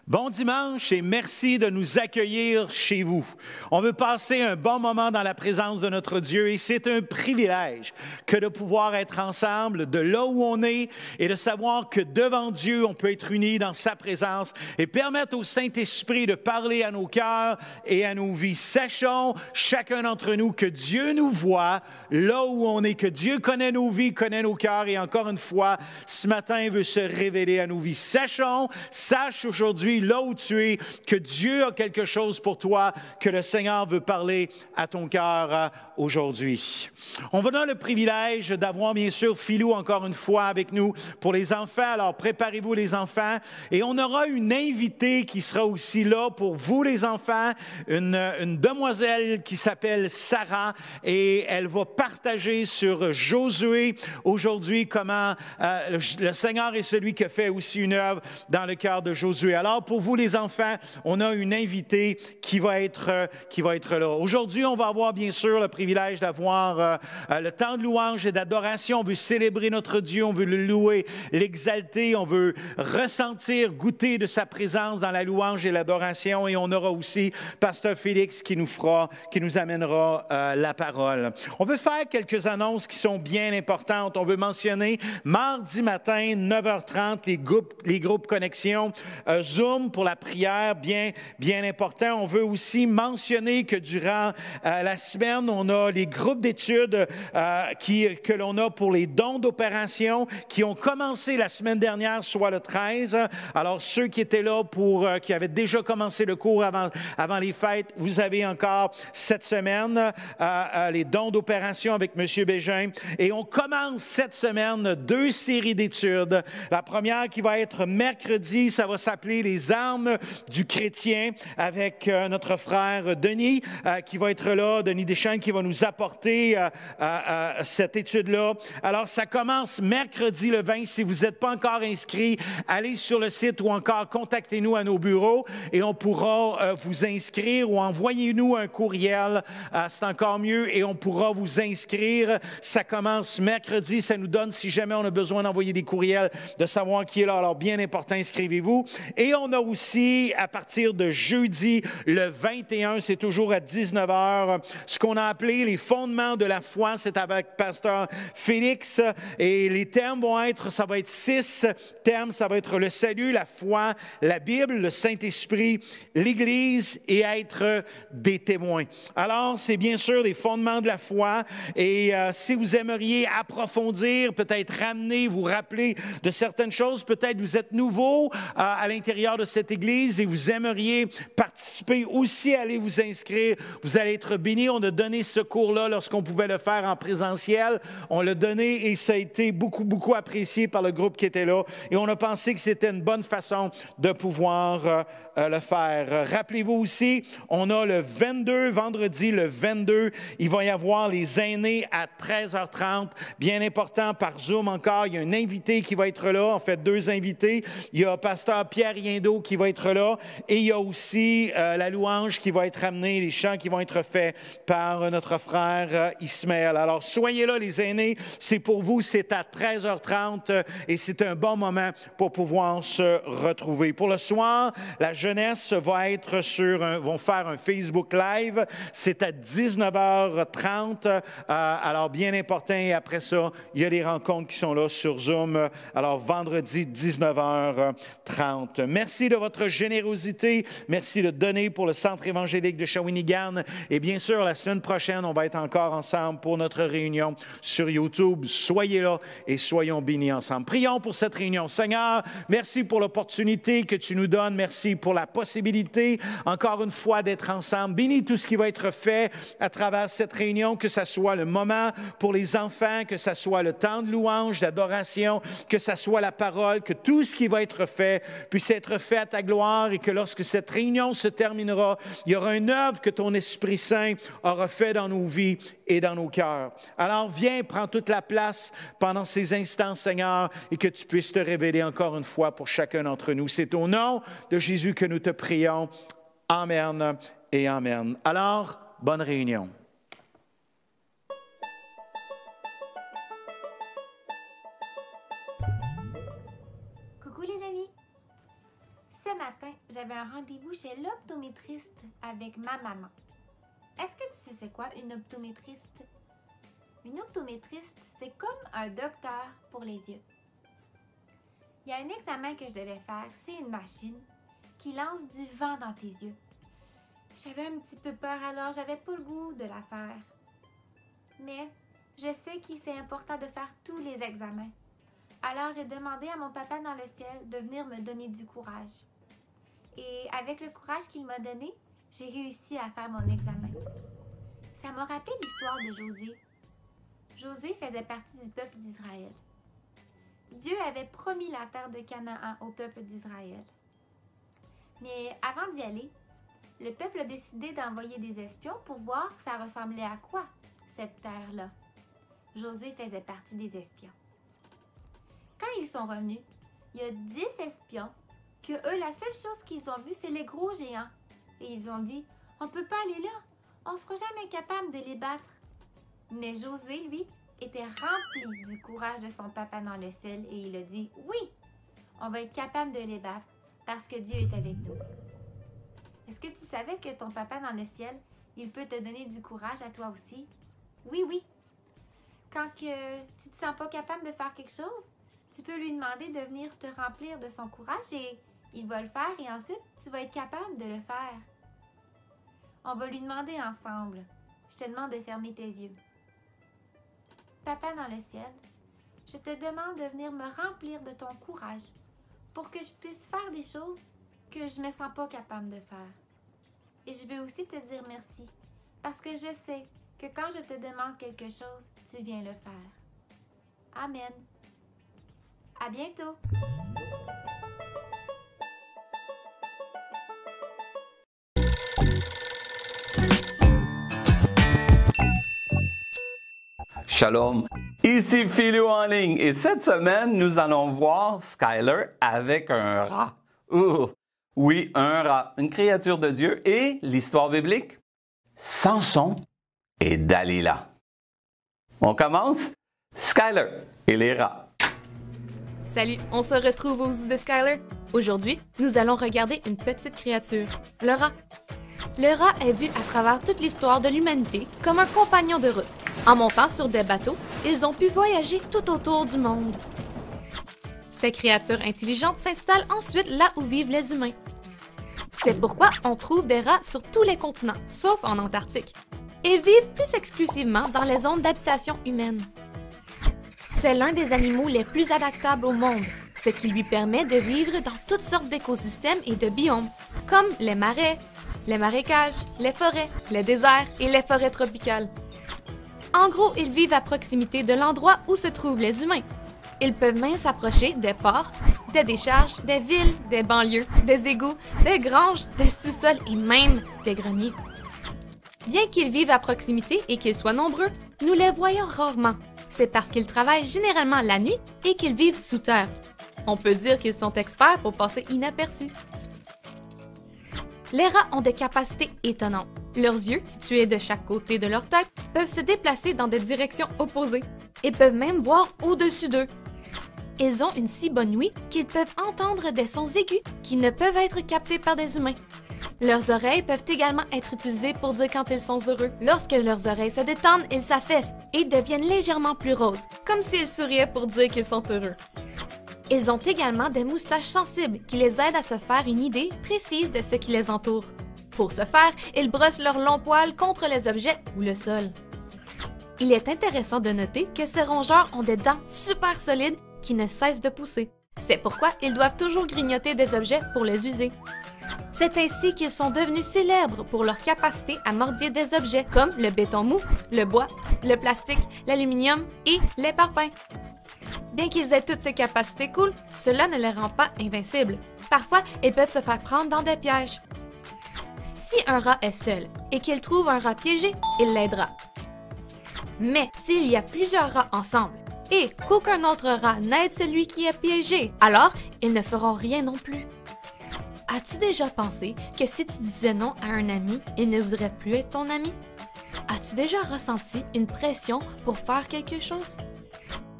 Bon dimanche et merci de nous accueillir chez vous. On veut passer un bon moment dans la présence de notre Dieu et c'est un privilège que de pouvoir être ensemble de là où on est et de savoir que devant Dieu, on peut être unis dans sa présence et permettre au Saint-Esprit de parler à nos cœurs et à nos vies. Sachons, chacun d'entre nous, que Dieu nous voit là où on est, que Dieu connaît nos vies, connaît nos cœurs et encore une fois, ce matin, il veut se révéler à nos vies. Sache aujourd'hui, là où tu es, que Dieu a quelque chose pour toi, que le Seigneur veut parler à ton cœur aujourd'hui. On va donner le privilège d'avoir bien sûr Philou encore une fois avec nous pour les enfants. Alors préparez-vous les enfants et on aura une invitée qui sera aussi là pour vous les enfants, une demoiselle qui s'appelle Sarah et elle va partager sur Josué aujourd'hui comment le Seigneur est celui qui a fait aussi une œuvre dans le cœur de Josué. Alors pour vous les enfants, on a une invitée qui va être là. Aujourd'hui, on va avoir bien sûr le privilège d'avoir le temps de louange et d'adoration. On veut célébrer notre Dieu, on veut le louer, l'exalter, on veut ressentir, goûter de sa présence dans la louange et l'adoration. Et on aura aussi Pasteur Félix qui nous amènera la parole. On veut faire quelques annonces qui sont bien importantes. On veut mentionner mardi matin, 9h30, les groupes connexion Zoom pour la prière, bien important. On veut aussi mentionner que durant la semaine, on a les groupes d'études que l'on a pour les dons d'opération qui ont commencé la semaine dernière, soit le 13. Alors, ceux qui étaient là qui avaient déjà commencé le cours avant les fêtes, vous avez encore cette semaine les dons d'opération avec M. Bégin. Et on commence cette semaine 2 séries d'études. La première qui va être mercredi, ça va s'appeler les armes du chrétien avec notre frère Denis qui va être là, Denis Deschamps qui va nous apporter cette étude-là. Alors, ça commence mercredi le 20. Si vous n'êtes pas encore inscrit, allez sur le site ou encore contactez-nous à nos bureaux et on pourra vous inscrire ou envoyez-nous un courriel. C'est encore mieux et on pourra vous inscrire. Ça commence mercredi. Ça nous donne, si jamais on a besoin d'envoyer des courriels, de savoir qui est là. Alors, bien important, inscrivez-vous. Et on a aussi, à partir de jeudi, le 21, c'est toujours à 19h, ce qu'on a appelé les fondements de la foi. C'est avec Pasteur Félix. Et les thèmes ça va être 6 thèmes. Ça va être le salut, la foi, la Bible, le Saint-Esprit, l'Église et être des témoins. Alors, c'est bien sûr les fondements de la foi. Et si vous aimeriez approfondir, peut-être ramener, vous rappeler de certaines choses, peut-être vous êtes nouveau à l'intérieur de cette Église et vous aimeriez participer aussi, allez vous inscrire. Vous allez être bénis. On a donné ce cours-là lorsqu'on pouvait le faire en présentiel. On l'a donné et ça a été beaucoup apprécié par le groupe qui était là. Et on a pensé que c'était une bonne façon de pouvoir le faire. Rappelez-vous aussi, on a vendredi le 22, il va y avoir les aînés à 13h30. Bien important, par Zoom encore, il y a un invité qui va être là, en fait 2 invités. Il y a Pasteur Pierre Riendo qui va être là et il y a aussi la louange qui va être amenée, les chants qui vont être faits par notre frère Ismaël. Alors, soyez là les aînés, c'est pour vous, c'est à 13h30 et c'est un bon moment pour pouvoir se retrouver. Pour le soir, la jeunesse vont faire un Facebook Live. C'est à 19h30. Alors, bien important. Et après ça, il y a des rencontres qui sont là sur Zoom. Alors, vendredi, 19h30. Merci de votre générosité. Merci de donner pour le Centre évangélique de Shawinigan. Et bien sûr, la semaine prochaine, on va être encore ensemble pour notre réunion sur YouTube. Soyez là et soyons bénis ensemble. Prions pour cette réunion. Seigneur, merci pour l'opportunité que tu nous donnes. Merci pour la possibilité, encore une fois, d'être ensemble. Bénis tout ce qui va être fait à travers cette réunion, que ce soit le moment pour les enfants, que ce soit le temps de louange, d'adoration, que ce soit la parole, que tout ce qui va être fait puisse être fait à ta gloire et que lorsque cette réunion se terminera, il y aura une œuvre que ton Esprit Saint aura fait dans nos vies et dans nos cœurs. Alors viens, prends toute la place pendant ces instants, Seigneur, et que tu puisses te révéler encore une fois pour chacun d'entre nous. C'est au nom de Jésus que nous te prions. Amen et amen. Alors, bonne réunion. Coucou les amis. Ce matin, j'avais un rendez-vous chez l'optométriste avec ma maman. Est-ce que tu sais c'est quoi une optométriste? Une optométriste, c'est comme un docteur pour les yeux. Il y a un examen que je devais faire, c'est une machine qui lance du vent dans tes yeux. J'avais un petit peu peur alors j'avais pas le goût de la faire. Mais je sais que c'est important de faire tous les examens. Alors j'ai demandé à mon papa dans le ciel de venir me donner du courage. Et avec le courage qu'il m'a donné, j'ai réussi à faire mon examen. Ça m'a rappelé l'histoire de Josué. Josué faisait partie du peuple d'Israël. Dieu avait promis la terre de Canaan au peuple d'Israël. Mais avant d'y aller, le peuple a décidé d'envoyer des espions pour voir ça ressemblait à quoi, cette terre-là. Josué faisait partie des espions. Quand ils sont revenus, il y a 10 espions que eux, la seule chose qu'ils ont vue, c'est les gros géants. Et ils ont dit, on ne peut pas aller là, on ne sera jamais capable de les battre. Mais Josué, lui, était rempli du courage de son papa dans le ciel et il a dit, oui, on va être capable de les battre parce que Dieu est avec nous. Est-ce que tu savais que ton papa dans le ciel, il peut te donner du courage à toi aussi? Oui, oui. Quand tu ne te sens pas capable de faire quelque chose, tu peux lui demander de venir te remplir de son courage et il va le faire et ensuite, tu vas être capable de le faire. On va lui demander ensemble. Je te demande de fermer tes yeux. Papa dans le ciel, je te demande de venir me remplir de ton courage pour que je puisse faire des choses que je ne me sens pas capable de faire. Et je veux aussi te dire merci parce que je sais que quand je te demande quelque chose, tu viens le faire. Amen. À bientôt! Shalom, ici Philou en ligne et cette semaine, nous allons voir Skyler avec un rat. Oui, un rat, une créature de Dieu et l'histoire biblique, Samson et Dalila. On commence? Skyler et les rats. Salut, on se retrouve aux zoo de Skyler. Aujourd'hui, nous allons regarder une petite créature, le rat. Le rat est vu à travers toute l'histoire de l'humanité comme un compagnon de route. En montant sur des bateaux, ils ont pu voyager tout autour du monde. Ces créatures intelligentes s'installent ensuite là où vivent les humains. C'est pourquoi on trouve des rats sur tous les continents, sauf en Antarctique, et vivent plus exclusivement dans les zones d'habitation humaine. C'est l'un des animaux les plus adaptables au monde, ce qui lui permet de vivre dans toutes sortes d'écosystèmes et de biomes, comme les marais, les marécages, les forêts, les déserts et les forêts tropicales. En gros, ils vivent à proximité de l'endroit où se trouvent les humains. Ils peuvent même s'approcher des ports, des décharges, des villes, des banlieues, des égouts, des granges, des sous-sols et même des greniers. Bien qu'ils vivent à proximité et qu'ils soient nombreux, nous les voyons rarement. C'est parce qu'ils travaillent généralement la nuit et qu'ils vivent sous terre. On peut dire qu'ils sont experts pour passer inaperçus. Les rats ont des capacités étonnantes. Leurs yeux, situés de chaque côté de leur tête, peuvent se déplacer dans des directions opposées et peuvent même voir au-dessus d'eux. Ils ont une si bonne ouïe qu'ils peuvent entendre des sons aigus qui ne peuvent être captés par des humains. Leurs oreilles peuvent également être utilisées pour dire quand ils sont heureux. Lorsque leurs oreilles se détendent, ils s'affaissent et deviennent légèrement plus roses, comme s'ils souriaient pour dire qu'ils sont heureux. Ils ont également des moustaches sensibles qui les aident à se faire une idée précise de ce qui les entoure. Pour ce faire, ils brossent leurs longs poils contre les objets ou le sol. Il est intéressant de noter que ces rongeurs ont des dents super solides qui ne cessent de pousser. C'est pourquoi ils doivent toujours grignoter des objets pour les user. C'est ainsi qu'ils sont devenus célèbres pour leur capacité à mordiller des objets comme le béton mou, le bois, le plastique, l'aluminium et les parpaings. Bien qu'ils aient toutes ces capacités cool, cela ne les rend pas invincibles. Parfois, ils peuvent se faire prendre dans des pièges. Si un rat est seul et qu'il trouve un rat piégé, il l'aidera. Mais s'il y a plusieurs rats ensemble et qu'aucun autre rat n'aide celui qui est piégé, alors ils ne feront rien non plus. As-tu déjà pensé que si tu disais non à un ami, il ne voudrait plus être ton ami? As-tu déjà ressenti une pression pour faire quelque chose?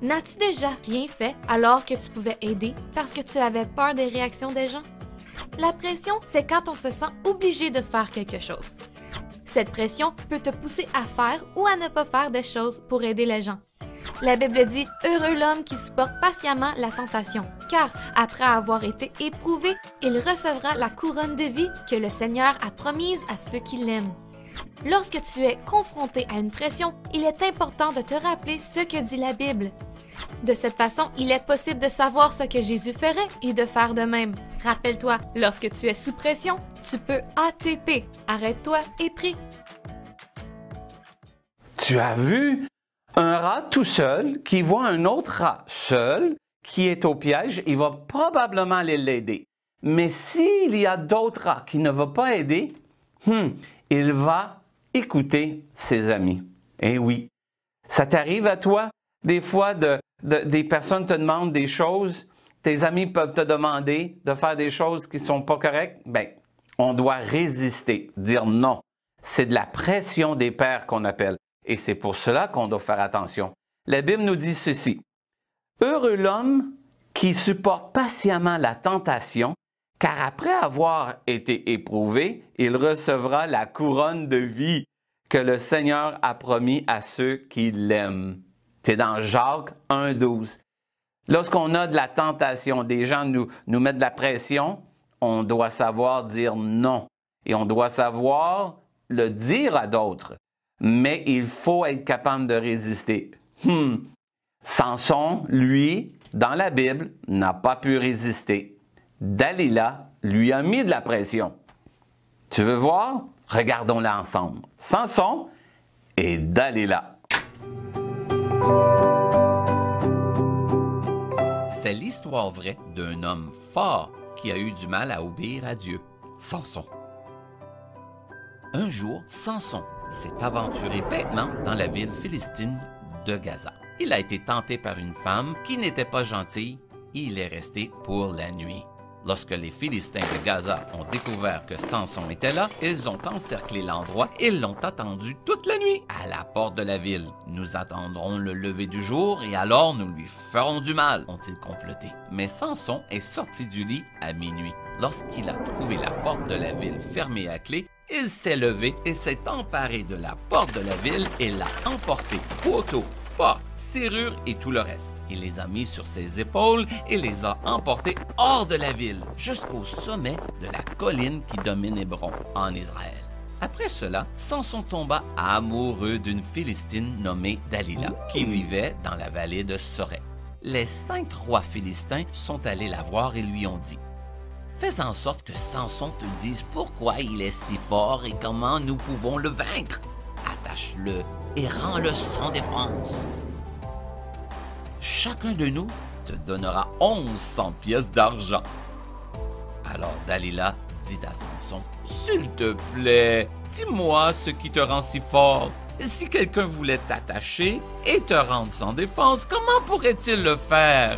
N'as-tu déjà rien fait alors que tu pouvais aider parce que tu avais peur des réactions des gens? La pression, c'est quand on se sent obligé de faire quelque chose. Cette pression peut te pousser à faire ou à ne pas faire des choses pour aider les gens. La Bible dit « Heureux l'homme qui supporte patiemment la tentation, car après avoir été éprouvé, il recevra la couronne de vie que le Seigneur a promise à ceux qui l'aiment. » Lorsque tu es confronté à une pression, il est important de te rappeler ce que dit la Bible. De cette façon, il est possible de savoir ce que Jésus ferait et de faire de même. Rappelle-toi, lorsque tu es sous pression, tu peux ATP. Arrête-toi et prie. Tu as vu un rat tout seul qui voit un autre rat seul qui est au piège, il va probablement aller l'aider. Mais s'il y a d'autres rats qui ne vont pas aider, il va écouter ses amis. Eh oui, ça t'arrive à toi des fois des personnes te demandent des choses, tes amis peuvent te demander de faire des choses qui ne sont pas correctes. Bien, on doit résister, dire non. C'est de la pression des pairs qu'on appelle. Et c'est pour cela qu'on doit faire attention. La Bible nous dit ceci. « Heureux l'homme qui supporte patiemment la tentation, car après avoir été éprouvé, il recevra la couronne de vie que le Seigneur a promis à ceux qui l'aiment. » C'est dans Jacques 1,12. Lorsqu'on a de la tentation, des gens nous mettent de la pression, on doit savoir dire non. Et on doit savoir le dire à d'autres. Mais il faut être capable de résister. Samson, lui, dans la Bible, n'a pas pu résister. Dalila lui a mis de la pression. Tu veux voir? Regardons-la ensemble. Samson et Dalila. C'est l'histoire vraie d'un homme fort qui a eu du mal à obéir à Dieu, Samson. Un jour, Samson s'est aventuré bêtement dans la ville philistine de Gaza. Il a été tenté par une femme qui n'était pas gentille et il est resté pour la nuit. Lorsque les Philistins de Gaza ont découvert que Samson était là, ils ont encerclé l'endroit et l'ont attendu toute la nuit à la porte de la ville. « Nous attendrons le lever du jour et alors nous lui ferons du mal », ont-ils comploté. Mais Samson est sorti du lit à minuit. Lorsqu'il a trouvé la porte de la ville fermée à clé, il s'est levé et s'est emparé de la porte de la ville et l'a emporté, poteau, porte, serrure et tout le reste. Il les a mis sur ses épaules et les a emportés hors de la ville, jusqu'au sommet de la colline qui domine Hébron, en Israël. Après cela, Samson tomba amoureux d'une Philistine nommée Dalila, qui vivait dans la vallée de Sorek. Les 5 rois philistins sont allés la voir et lui ont dit: « Fais en sorte que Samson te dise pourquoi il est si fort et comment nous pouvons le vaincre. Attache-le et rends-le sans défense. Chacun de nous te donnera 1100 pièces d'argent. » Alors Dalila dit à Samson: « S'il te plaît, dis-moi ce qui te rend si fort. Si quelqu'un voulait t'attacher et te rendre sans défense, comment pourrait-il le faire? »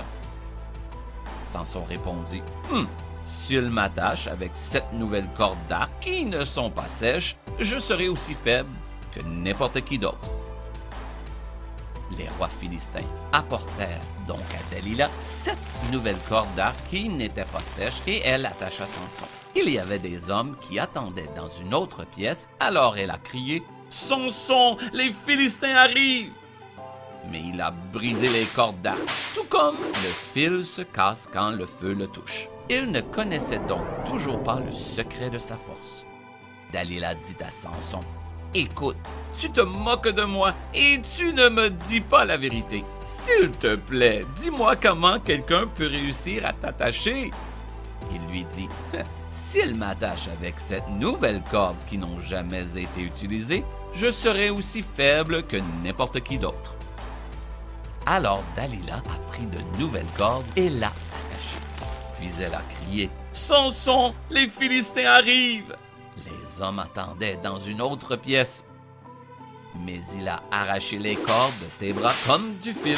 Samson répondit: « S'il m'attache avec 7 nouvelles cordes d'arc qui ne sont pas sèches, je serai aussi faible que n'importe qui d'autre. » Les rois philistins apportèrent donc à Dalila 7 nouvelles cordes d'arc qui n'étaient pas sèches et elle attacha Samson. Il y avait des hommes qui attendaient dans une autre pièce, alors elle a crié: « Samson, les Philistins arrivent! » Mais il a brisé les cordes d'arc, tout comme le fil se casse quand le feu le touche. Il ne connaissait donc toujours pas le secret de sa force. Dalila dit à Samson: « Écoute, tu te moques de moi et tu ne me dis pas la vérité. S'il te plaît, dis-moi comment quelqu'un peut réussir à t'attacher. » Il lui dit: « S'il m'attache avec cette nouvelle corde qui n'ont jamais été utilisées, je serai aussi faible que n'importe qui d'autre. » Alors Dalila a pris de nouvelles cordes et l'a attachée. Puis elle a crié: « Samson, les Philistins arrivent! » Les hommes attendaient dans une autre pièce. Mais il a arraché les cordes de ses bras comme du fil.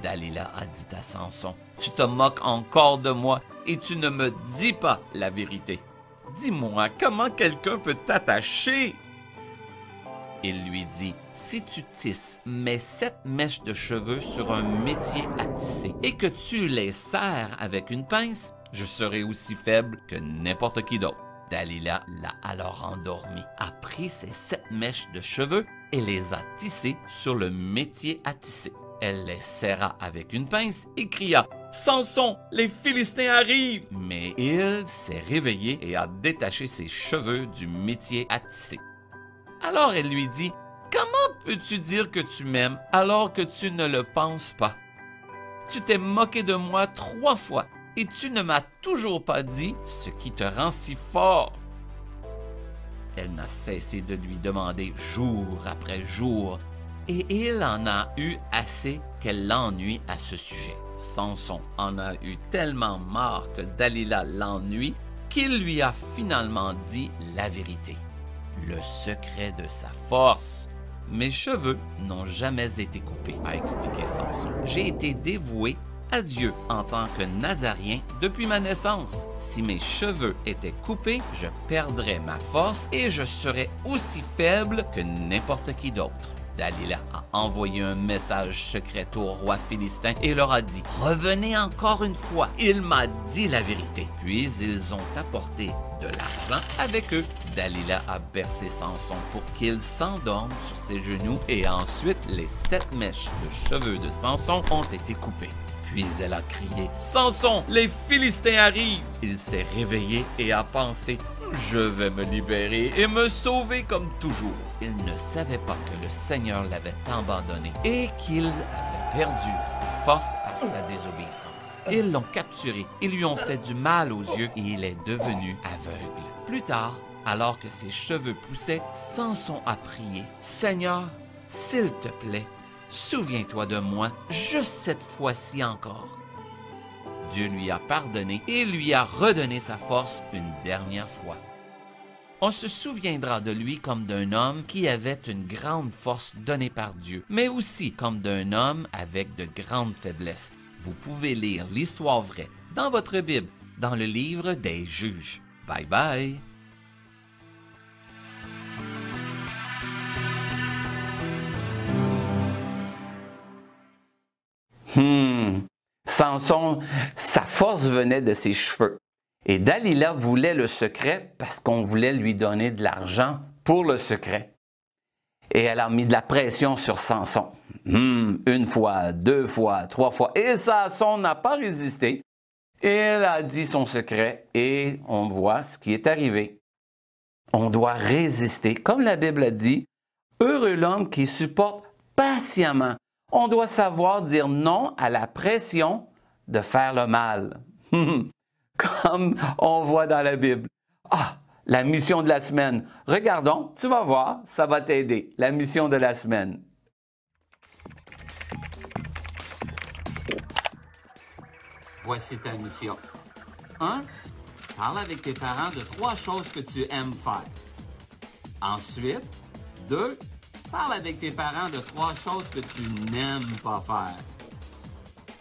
Dalila a dit à Samson: « Tu te moques encore de moi et tu ne me dis pas la vérité. Dis-moi comment quelqu'un peut t'attacher. » Il lui dit: « Si tu tisses mes 7 mèches de cheveux sur un métier à tisser et que tu les serres avec une pince, je serai aussi faible que n'importe qui d'autre. Dalila l'a alors endormi, a pris ses 7 mèches de cheveux et les a tissées sur le métier à tisser. Elle les serra avec une pince et cria « Samson, les Philistins arrivent! » Mais il s'est réveillé et a détaché ses cheveux du métier à tisser. Alors elle lui dit « Comment peux-tu dire que tu m'aimes alors que tu ne le penses pas? Tu t'es moqué de moi 3 fois. Et tu ne m'as toujours pas dit ce qui te rend si fort. » Elle n'a cessé de lui demander jour après jour, et il en a eu assez qu'elle l'ennuie à ce sujet. Samson en a eu tellement marre que Dalila l'ennuie qu'il lui a finalement dit la vérité. Le secret de sa force. Mes cheveux n'ont jamais été coupés, a expliqué Samson. J'ai été dévoué à Dieu en tant que Nazarien depuis ma naissance. Si mes cheveux étaient coupés, je perdrais ma force et je serais aussi faible que n'importe qui d'autre. Dalila a envoyé un message secret au roi philistin et leur a dit « Revenez encore une fois, il m'a dit la vérité. » Puis ils ont apporté de l'argent avec eux. Dalila a bercé Samson pour qu'il s'endorme sur ses genoux et ensuite les 7 mèches de cheveux de Samson ont été coupées. Puis elle a crié « Samson, les Philistins arrivent !» Il s'est réveillé et a pensé « Je vais me libérer et me sauver comme toujours. » Il ne savait pas que le Seigneur l'avait abandonné et qu'il avait perdu sa force par sa désobéissance. Ils l'ont capturé, ils lui ont fait du mal aux yeux et il est devenu aveugle. Plus tard, alors que ses cheveux poussaient, Samson a prié « Seigneur, s'il te plaît, souviens-toi de moi, juste cette fois-ci encore. » Dieu lui a pardonné et lui a redonné sa force une dernière fois. On se souviendra de lui comme d'un homme qui avait une grande force donnée par Dieu, mais aussi comme d'un homme avec de grandes faiblesses. Vous pouvez lire l'histoire vraie dans votre Bible, dans le livre des Juges. Bye bye! Samson, sa force venait de ses cheveux. Et Dalila voulait le secret parce qu'on voulait lui donner de l'argent pour le secret. Et elle a mis de la pression sur Samson. 1 fois, 2 fois, 3 fois. Et Samson n'a pas résisté. Et elle a dit son secret et on voit ce qui est arrivé. On doit résister. Comme la Bible a dit, heureux l'homme qui supporte patiemment. On doit savoir dire non à la pression de faire le mal. Comme on voit dans la Bible. Ah, la mission de la semaine. Regardons, tu vas voir, ça va t'aider. La mission de la semaine. Voici ta mission. 1. Parle avec tes parents de 3 choses que tu aimes faire. Ensuite, 2. Parle avec tes parents de 3 choses que tu n'aimes pas faire.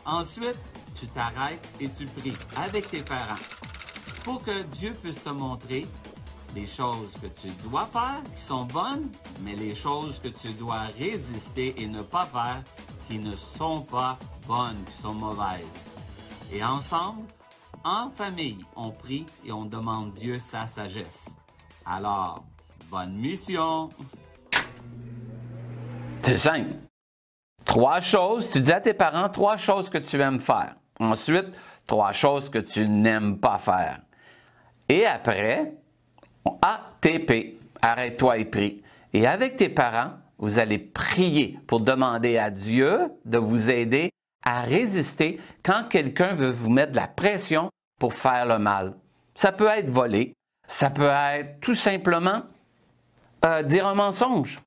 Ensuite, tu t'arrêtes et tu pries avec tes parents pour que Dieu puisse te montrer les choses que tu dois faire qui sont bonnes, mais les choses que tu dois résister et ne pas faire qui ne sont pas bonnes, qui sont mauvaises. Et ensemble, en famille, on prie et on demande Dieu sa sagesse. Alors, bonne mission! C'est simple. 3 choses, tu dis à tes parents 3 choses que tu aimes faire. Ensuite, 3 choses que tu n'aimes pas faire. Et après, ATP, arrête-toi et prie. Et avec tes parents, vous allez prier pour demander à Dieu de vous aider à résister quand quelqu'un veut vous mettre de la pression pour faire le mal. Ça peut être voler, ça peut être tout simplement dire un mensonge.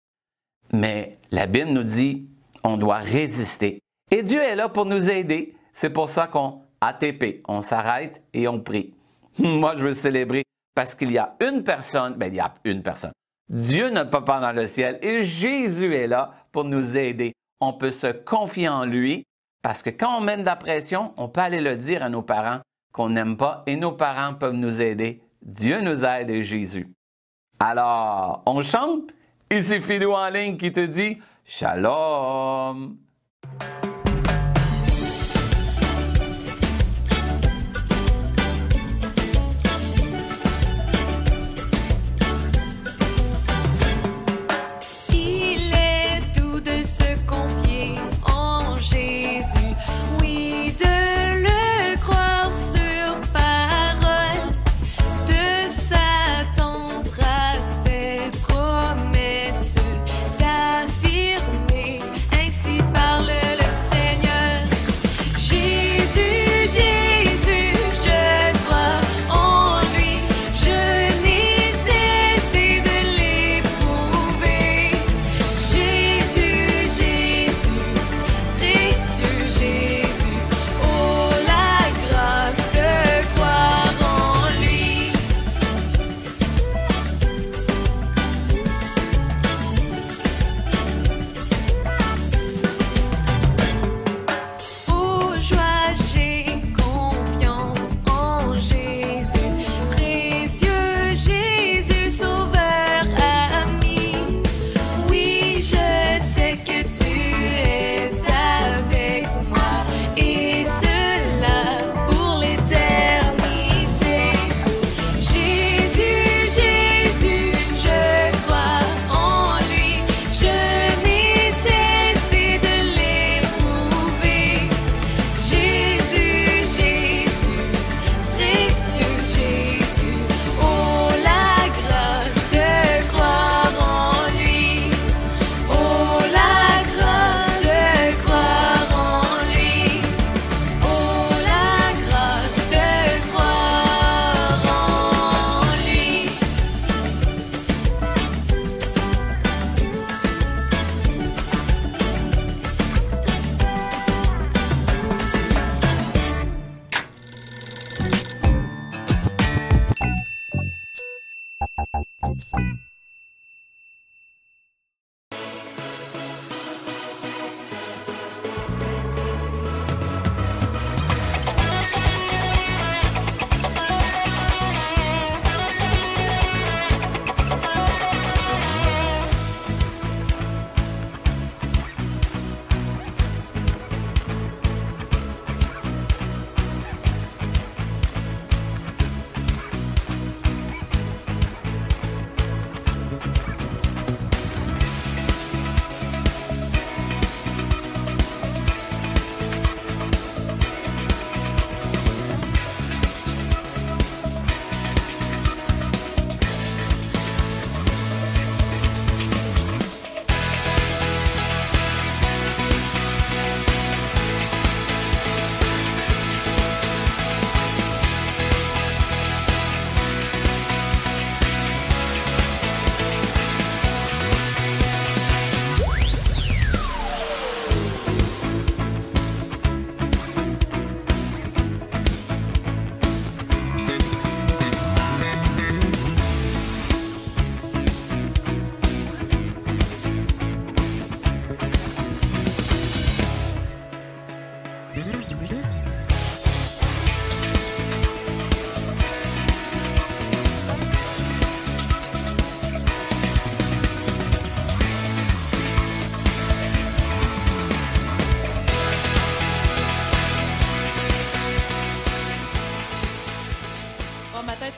Mais la Bible nous dit, on doit résister. Et Dieu est là pour nous aider. C'est pour ça qu'on ATP, on s'arrête et on prie. Moi, je veux célébrer parce qu'il y a une personne, il y a une personne. Dieu ne peut pas dans le ciel et Jésus est là pour nous aider. On peut se confier en lui parce que quand on met de la pression, on peut aller le dire à nos parents qu'on n'aime pas et nos parents peuvent nous aider. Dieu nous aide et Jésus. Alors, on chante? Ici Philou en ligne qui te dit Shalom!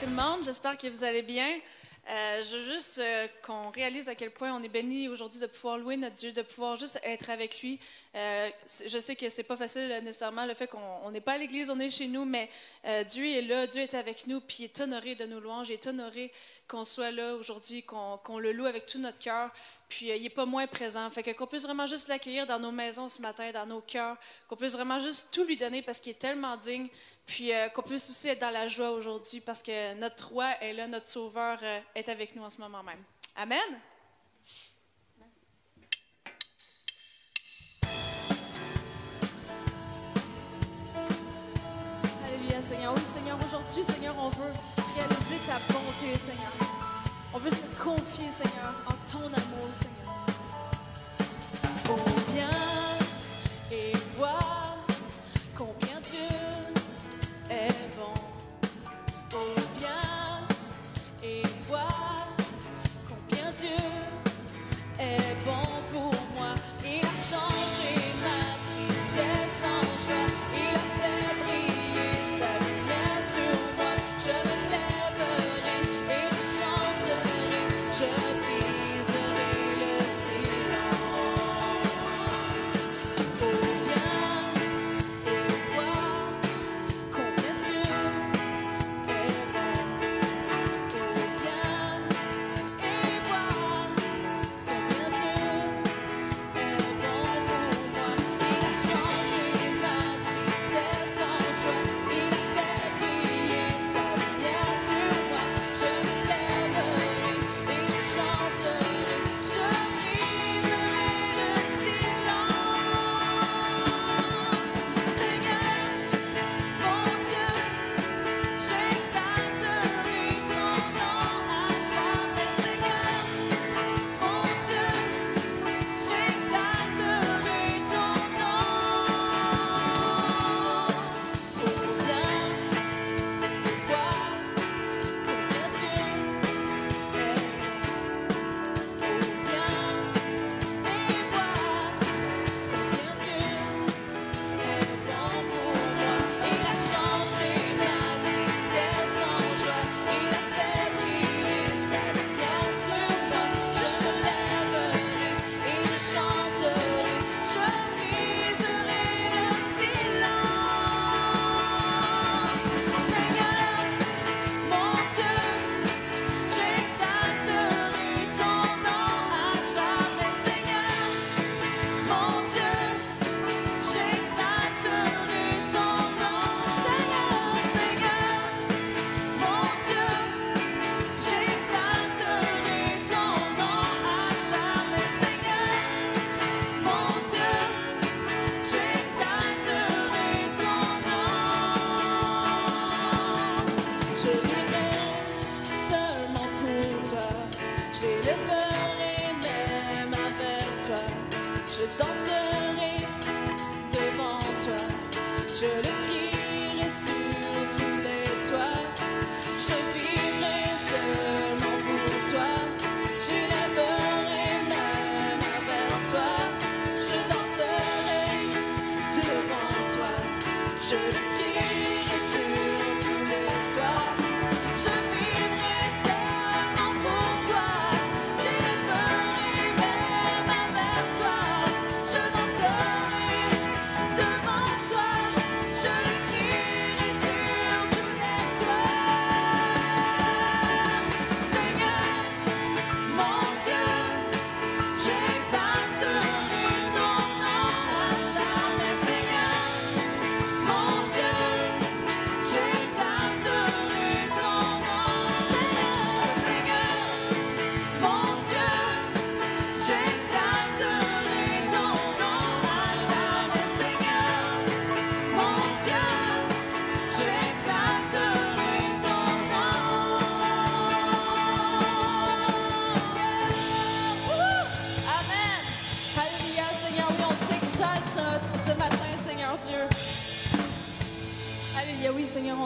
Tout le monde, j'espère que vous allez bien. Je veux juste qu'on réalise à quel point on est béni aujourd'hui de pouvoir louer notre Dieu, de pouvoir juste être avec lui. Je sais que c'est pas facile nécessairement le fait qu'on n'est pas à l'église, on est chez nous, mais Dieu est là, Dieu est avec nous, puis il est honoré de nos louanges, il est honoré qu'on soit là aujourd'hui, qu'on le loue avec tout notre cœur. Puis il n'est pas moins présent. Fait qu'on puisse vraiment juste l'accueillir dans nos maisons ce matin, dans nos cœurs, qu'on puisse vraiment juste tout lui donner parce qu'il est tellement digne. Puis qu'on puisse aussi être dans la joie aujourd'hui parce que notre roi est là, notre sauveur est avec nous en ce moment même. Amen. Alléluia, Seigneur. Oui, Seigneur, aujourd'hui, Seigneur, on veut réaliser ta bonté, Seigneur. On veut se confier, Seigneur, en ton amour, Seigneur. Oh, viens et vois combien Dieu est bon. Oh, viens et vois combien Dieu est bon pour moi. Il a changé ma tristesse en joie. Il a fait briller sa lumière sur moi. Je me lèverai et je chanterai. Je briserai le silence. Oh, viens et vois combien Dieu est bon. Oh, viens et vois combien Dieu est bon.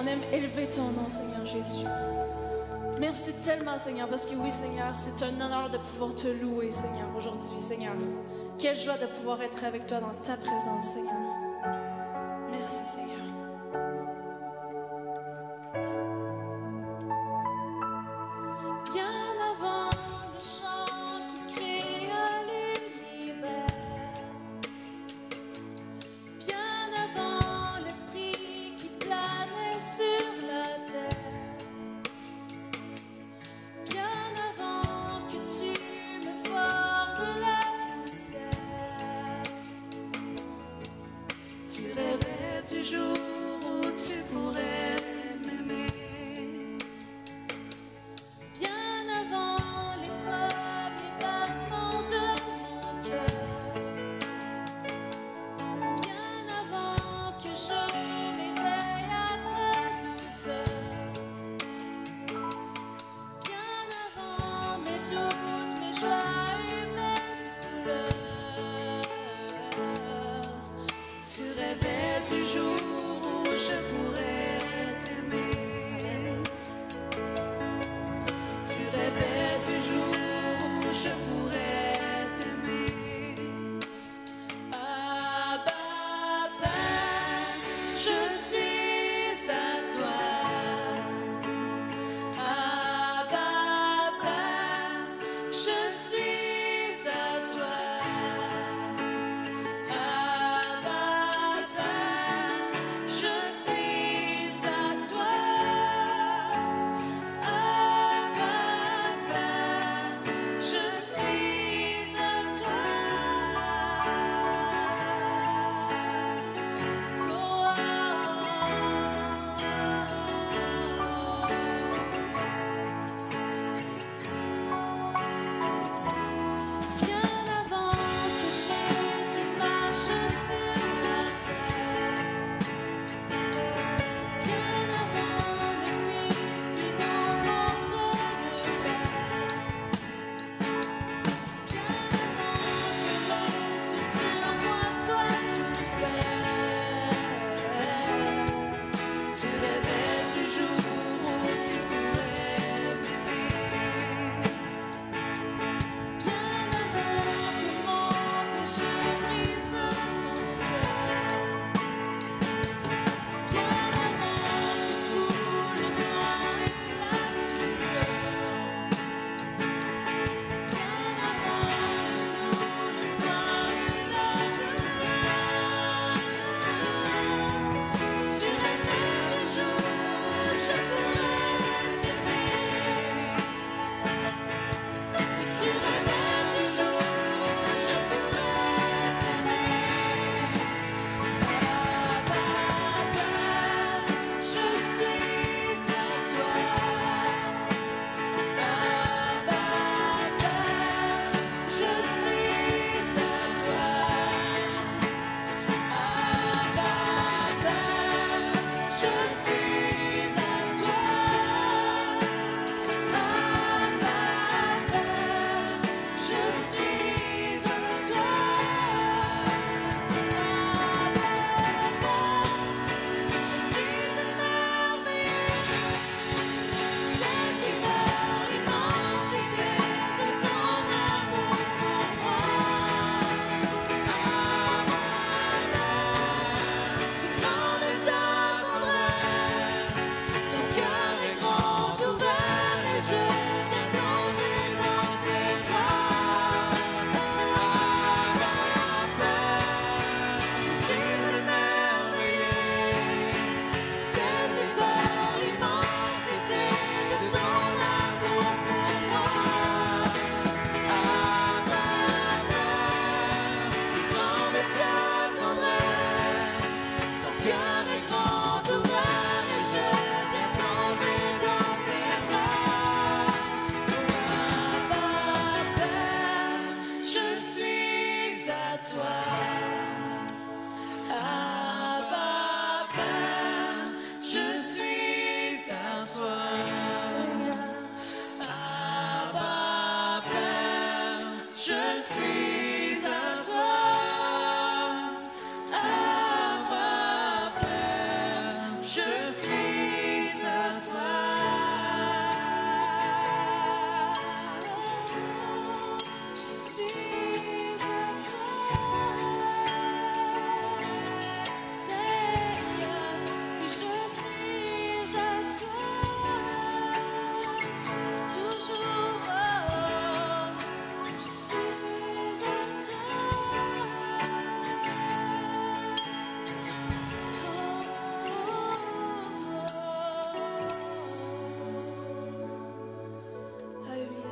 on aime élever ton nom, Seigneur Jésus. Merci tellement, Seigneur, parce que oui, Seigneur, c'est un honneur de pouvoir te louer, Seigneur, aujourd'hui, Seigneur. Quelle joie de pouvoir être avec toi dans ta présence, Seigneur. Merci, Seigneur. Bien avant le chant qui créa l'univers, bien avant l'esprit qui planait sur la terre, bien avant que tu me formes de la poussière, tu rêvais du jour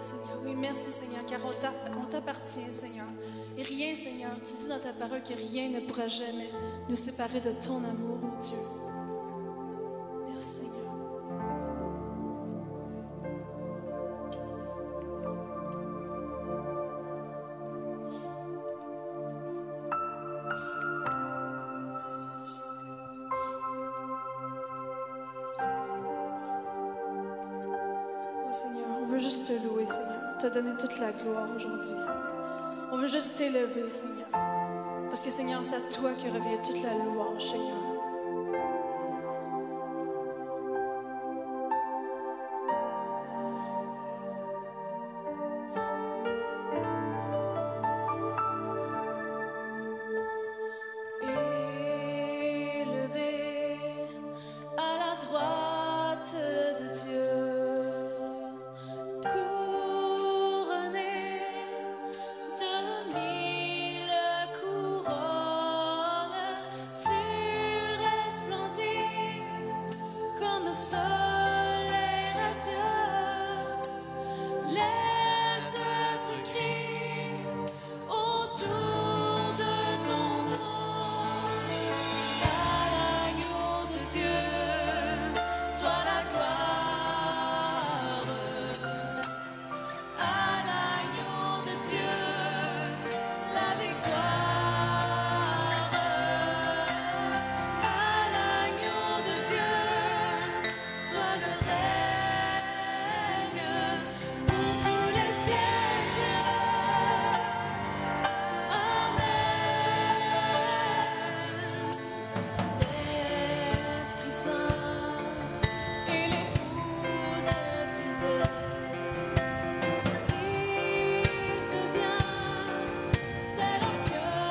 Seigneur. Oui, merci, Seigneur, car on t'appartient, Seigneur. Et rien, Seigneur, tu dis dans ta parole que rien ne pourra jamais nous séparer de ton amour, oh Dieu. Merci, Seigneur. Seigneur, on veut juste te louer, Seigneur, te donner toute la gloire aujourd'hui, Seigneur. On veut juste t'élever, Seigneur, parce que, Seigneur, c'est à toi que revient toute la louange, Seigneur. Élevé à la droite de Dieu. C'est leur cœur.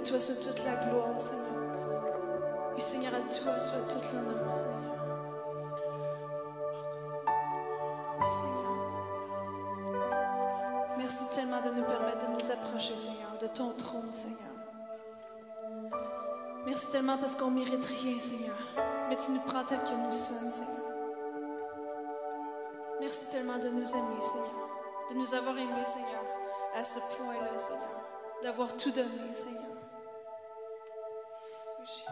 toi soit toute la gloire, Seigneur. Et Seigneur, à toi soit toute l'honneur, Seigneur. Oui, Seigneur. Merci tellement de nous permettre de nous approcher, Seigneur, de ton trône, Seigneur. Merci tellement parce qu'on ne mérite rien, Seigneur. Mais tu nous prends tel que nous sommes, Seigneur. Merci tellement de nous aimer, Seigneur. De nous avoir aimés, Seigneur, à ce point-là, Seigneur. D'avoir tout donné, Seigneur. Oui, Jésus.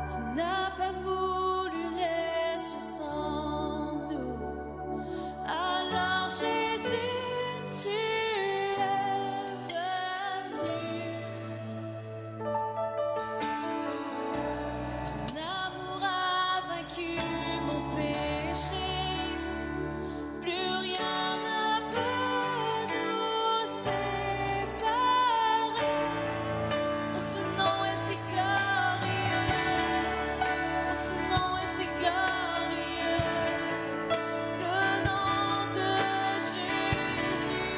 Tu n'as pas voulu laisser sans nous. Alors Jésus, tu es venu. Ton amour a vaincu mon péché. Plus rien ne peut nous séparer. Oh, ce nom est si glorieux. Ce nom est si glorieux, le nom de Jésus-Christ,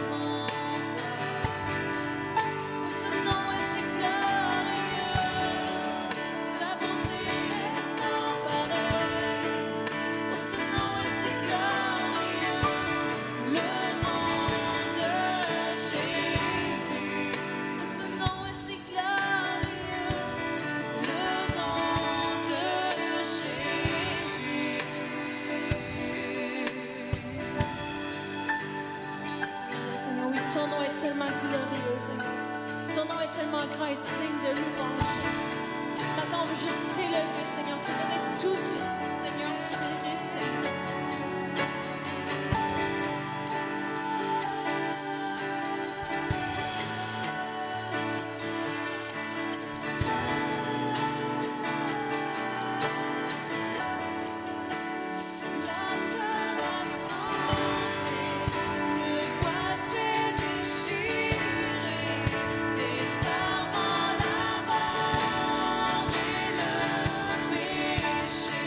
mon roi. Ce nom est si glorieux, sa bonté est sans pareil. Ce nom est si glorieux, le nom de Jésus. Ce nom est si glorieux. Le nom de Jésus. Seigneur, oui, ton nom est tellement glorieux, Seigneur. Ton nom est tellement grand et digne de louange. Ce matin, on veut juste t'élever, Seigneur, te donner tout ce que, Seigneur, tu mérites, Seigneur. La terre a tremblé, le bois s'est déchiré, désarmant la mort et le péché.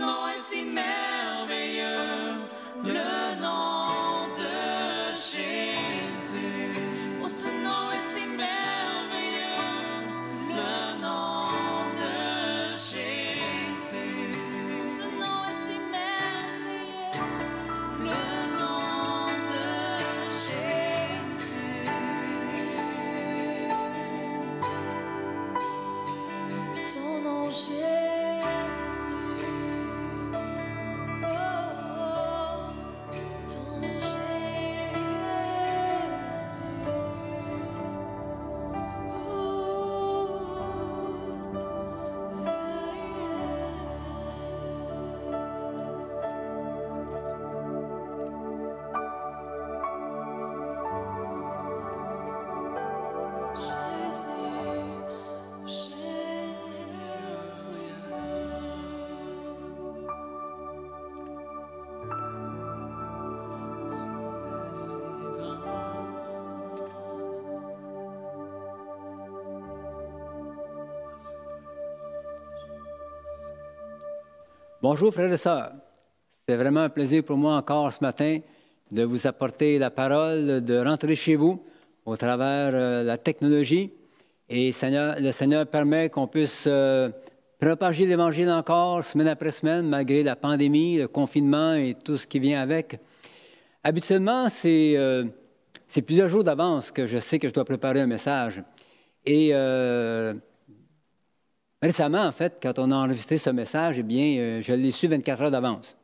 nom est si merveilleux, le nom de Jésus. Oh, ce nom est si merveilleux, le nom de Jésus. Oh, ce nom est si merveilleux, le nom de Jésus. Ton nom Jésus. Bonjour frères et sœurs. C'est vraiment un plaisir pour moi encore ce matin de vous apporter la parole, de rentrer chez vous au travers la technologie. Et le Seigneur permet qu'on puisse propager l'Évangile encore semaine après semaine, malgré la pandémie, le confinement et tout ce qui vient avec. Habituellement, c'est plusieurs jours d'avance que je sais que je dois préparer un message. Et récemment, en fait, quand on a enregistré ce message, eh bien, je l'ai su 24 heures d'avance.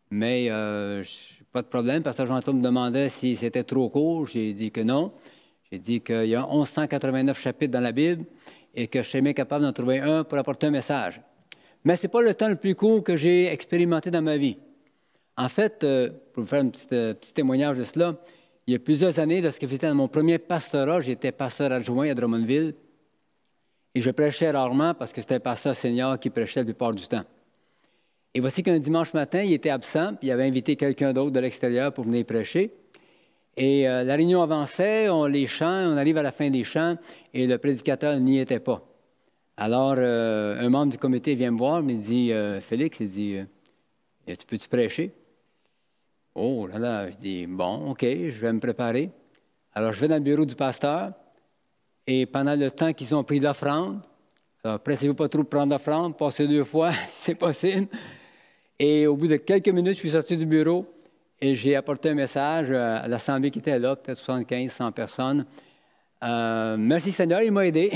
Mais pas de problème, parce que Jean-Claude me demandait si c'était trop court. J'ai dit que non. J'ai dit qu'il y a 1189 chapitres dans la Bible et que je serais bien capable d'en trouver un pour apporter un message. Mais ce n'est pas le temps le plus court que j'ai expérimenté dans ma vie. En fait, pour vous faire un petit témoignage de cela, il y a plusieurs années, lorsque j'étais dans mon premier pastorat, j'étais pasteur adjoint à Drummondville, et je prêchais rarement parce que c'était le pasteur senior qui prêchait la plupart du temps. Et voici qu'un dimanche matin, il était absent, puis il avait invité quelqu'un d'autre de l'extérieur pour venir prêcher. Et la réunion avançait, les chants, on arrive à la fin des chants, et le prédicateur n'y était pas. Alors, un membre du comité vient me voir, me dit, Félix, il dit, tu peux-tu prêcher? Oh là là, je dis, bon, OK, je vais me préparer. Alors, je vais dans le bureau du pasteur, et pendant le temps qu'ils ont pris l'offrande, pressez-vous pas trop de prendre l'offrande, passez 2 fois, si c'est possible. Et au bout de quelques minutes, je suis sorti du bureau et j'ai apporté un message à l'assemblée qui était là, peut-être 75, 100 personnes. Merci Seigneur, il m'a aidé.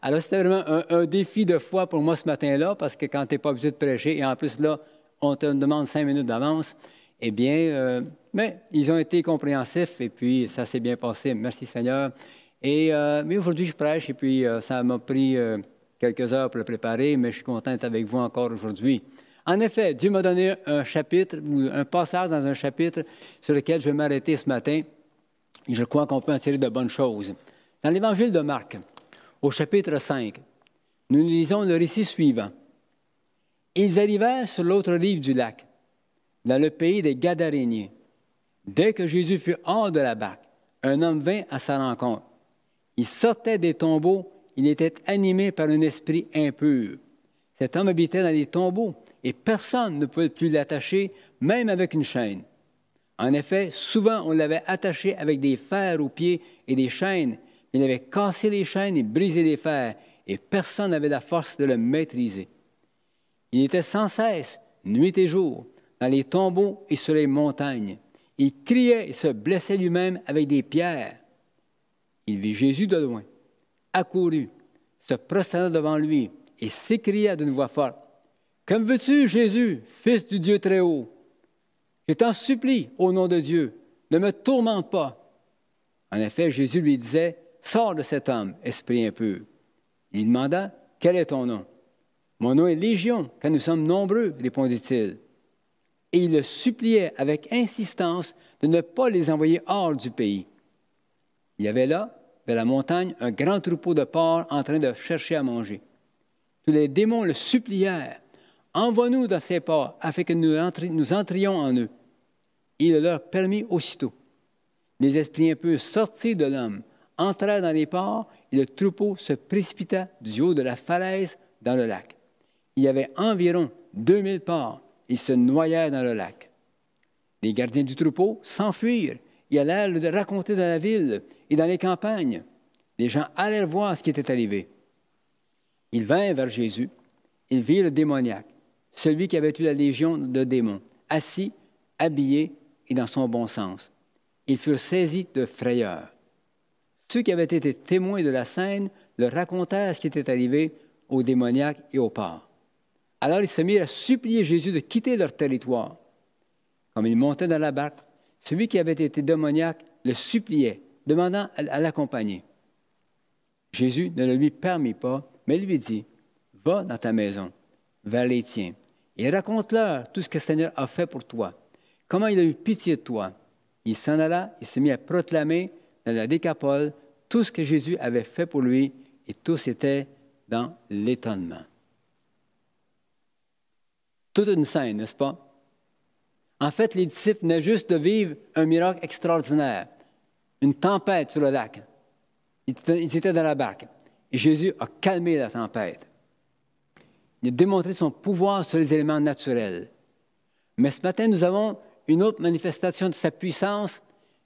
Alors, c'était vraiment un défi de foi pour moi ce matin-là, parce que quand tu n'es pas habitué de prêcher, et en plus là, on te demande 5 minutes d'avance, eh bien, mais ils ont été compréhensifs et puis ça s'est bien passé. Merci Seigneur. Mais aujourd'hui, je prêche et puis ça m'a pris quelques heures pour le préparer, mais je suis content d'être avec vous encore aujourd'hui. En effet, Dieu m'a donné un chapitre, ou un passage dans un chapitre sur lequel je vais m'arrêter ce matin. Et je crois qu'on peut en tirer de bonnes choses. Dans l'Évangile de Marc, au chapitre 5, nous lisons le récit suivant. Ils arrivèrent sur l'autre rive du lac, dans le pays des Gadaréniens. Dès que Jésus fut hors de la barque, un homme vint à sa rencontre. Il sortait des tombeaux, il était animé par un esprit impur. Cet homme habitait dans les tombeaux et personne ne pouvait plus l'attacher, même avec une chaîne. En effet, souvent on l'avait attaché avec des fers aux pieds et des chaînes. Il avait cassé les chaînes et brisé les fers, et personne n'avait la force de le maîtriser. Il était sans cesse, nuit et jour, dans les tombeaux et sur les montagnes. Il criait et se blessait lui-même avec des pierres. Il vit Jésus de loin, accourut, se prosterna devant lui et s'écria d'une voix forte. « Que veux-tu, Jésus, Fils du Dieu très haut? Je t'en supplie, au nom de Dieu, ne me tourmente pas. » En effet, Jésus lui disait, « Sors de cet homme, esprit impur. » Il lui demanda, « Quel est ton nom? »« Mon nom est Légion, car nous sommes nombreux, répondit-il. Et il le suppliait avec insistance de ne pas les envoyer hors du pays. Il y avait là, vers la montagne, un grand troupeau de porcs en train de chercher à manger. Tous les démons le supplièrent. « Envoie-nous dans ces porcs, afin que nous entrions en eux. » Il le leur permit aussitôt. Les esprits impurs sortirent de l'homme, entrèrent dans les porcs, et le troupeau se précipita du haut de la falaise dans le lac. il y avait environ 2000 porcs. Ils se noyèrent dans le lac. Les gardiens du troupeau s'enfuirent. Ils allèrent le raconter dans la ville et dans les campagnes. Les gens allèrent voir ce qui était arrivé. Ils vinrent vers Jésus. Ils virent le démoniaque, celui qui avait eu la légion de démons, assis, habillé et dans son bon sens. Ils furent saisis de frayeur. Ceux qui avaient été témoins de la scène leur racontèrent ce qui était arrivé aux démoniaques et aux porcs. Alors ils se mirent à supplier Jésus de quitter leur territoire. Comme il montait dans la barque, celui qui avait été démoniaque le suppliait, demandant à l'accompagner. Jésus ne le lui permit pas, mais lui dit, « Va dans ta maison, vers les tiens, et raconte-leur tout ce que le Seigneur a fait pour toi, comment il a eu pitié de toi. » Il s'en alla et se mit à proclamer dans la Décapole tout ce que Jésus avait fait pour lui, et tous étaient dans l'étonnement. Toute une scène, n'est-ce pas? En fait, les disciples venaient juste de vivre un miracle extraordinaire, une tempête sur le lac. Ils étaient dans la barque, et Jésus a calmé la tempête. Il a démontré son pouvoir sur les éléments naturels. Mais ce matin, nous avons une autre manifestation de sa puissance.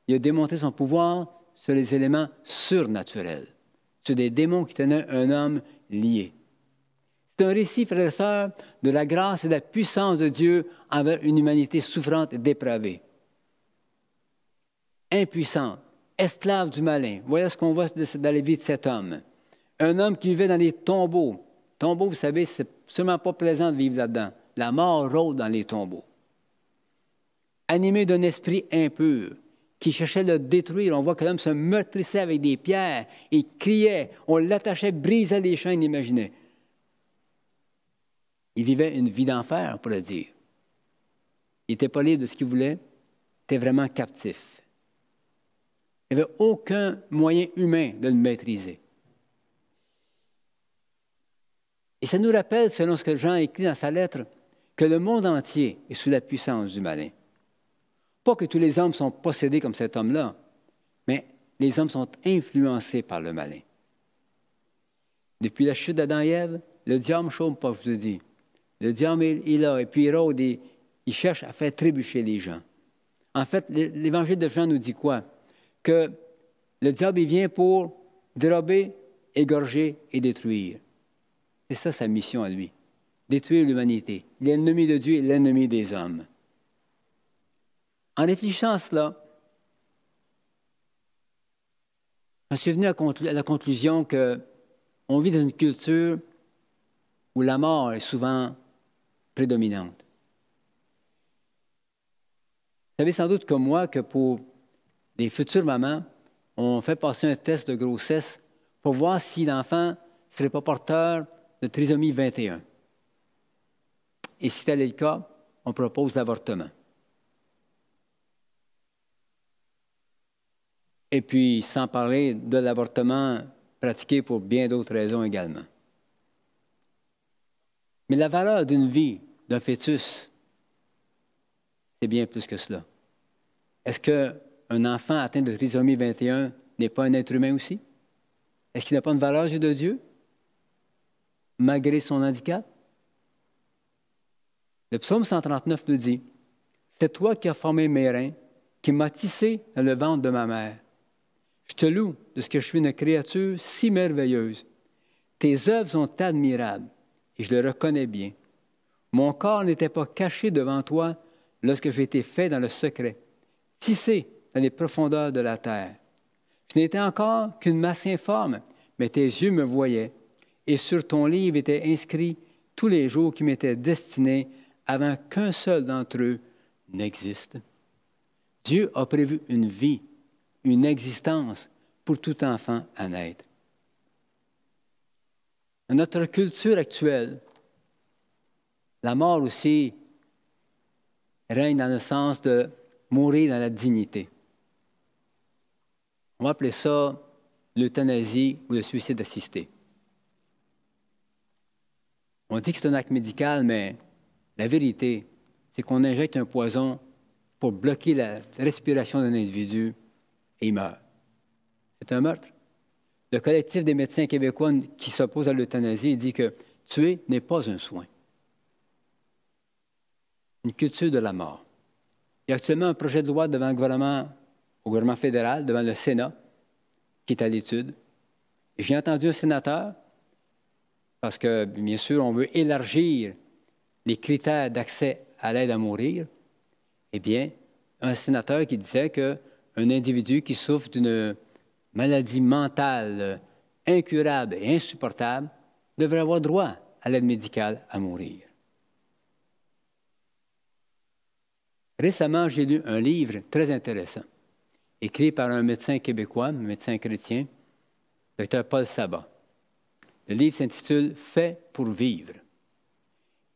Il a démontré son pouvoir sur les éléments surnaturels, sur des démons qui tenaient un homme lié. C'est un récit, frères et sœurs, de la grâce et de la puissance de Dieu envers une humanité souffrante et dépravée. Impuissante, esclave du malin. Voilà ce qu'on voit dans la vie de cet homme. Un homme qui vivait dans des tombeaux. Tombeaux, vous savez, c'est sûrement pas plaisant de vivre là-dedans. La mort rôde dans les tombeaux. Animé d'un esprit impur, qui cherchait de le détruire. On voit que l'homme se meurtrissait avec des pierres et criait. On l'attachait, brisait les chaînes, imaginez. Il vivait une vie d'enfer, on pourrait dire. Il n'était pas libre de ce qu'il voulait, il était vraiment captif. Il n'y avait aucun moyen humain de le maîtriser. Et ça nous rappelle, selon ce que Jean écrit dans sa lettre, que le monde entier est sous la puissance du malin. Pas que tous les hommes sont possédés comme cet homme-là, mais les hommes sont influencés par le malin. Depuis la chute d'Adam et Ève, le diable ne chôme pas, je vous le dis. Le diable est là, et puis il rôde et il cherche à faire trébucher les gens. En fait, l'évangile de Jean nous dit quoi? Que le diable, il vient pour dérober, égorger et détruire. C'est ça sa mission à lui, détruire l'humanité, l'ennemi de Dieu et l'ennemi des hommes. En réfléchissant à cela, je suis venu à la conclusion qu'on vit dans une culture où la mort est souvent prédominante. Vous savez sans doute comme moi que pour les futures mamans, on fait passer un test de grossesse pour voir si l'enfant ne serait pas porteur de trisomie 21. Et si tel est le cas, on propose l'avortement. Et puis, sans parler de l'avortement pratiqué pour bien d'autres raisons également. Mais la valeur d'une vie, d'un fœtus, c'est bien plus que cela. Est-ce qu'un enfant atteint de trisomie 21 n'est pas un être humain aussi? Est-ce qu'il n'a pas une valeur aux yeux de Dieu, malgré son handicap? Le psaume 139 nous dit, « C'est toi qui as formé mes reins, qui m'as tissé dans le ventre de ma mère. Je te loue de ce que je suis une créature si merveilleuse. Tes œuvres sont admirables, et je le reconnais bien. Mon corps n'était pas caché devant toi lorsque j'ai été fait dans le secret, tissé dans les profondeurs de la terre. Je n'étais encore qu'une masse informe, mais tes yeux me voyaient, et sur ton livre étaient inscrits tous les jours qui m'étaient destinés avant qu'un seul d'entre eux n'existe. » Dieu a prévu une vie, une existence pour tout enfant à naître. Dans notre culture actuelle, la mort aussi règne dans le sens de mourir dans la dignité. On va appeler ça l'euthanasie ou le suicide assisté. On dit que c'est un acte médical, mais la vérité, c'est qu'on injecte un poison pour bloquer la respiration d'un individu et il meurt. C'est un meurtre. Le collectif des médecins québécois qui s'oppose à l'euthanasie dit que tuer n'est pas un soin. une culture de la mort. Il y a actuellement un projet de loi devant le gouvernement, au gouvernement fédéral, devant le Sénat, qui est à l'étude. Et j'ai entendu un sénateur, parce que, bien sûr, on veut élargir les critères d'accès à l'aide à mourir. Eh bien, un sénateur qui disait qu'un individu qui souffre d'une maladie mentale incurable et insupportable devrait avoir droit à l'aide médicale à mourir. Récemment, j'ai lu un livre très intéressant, écrit par un médecin québécois, un médecin chrétien, Dr. Paul Sabat. Le livre s'intitule « Fait pour vivre ».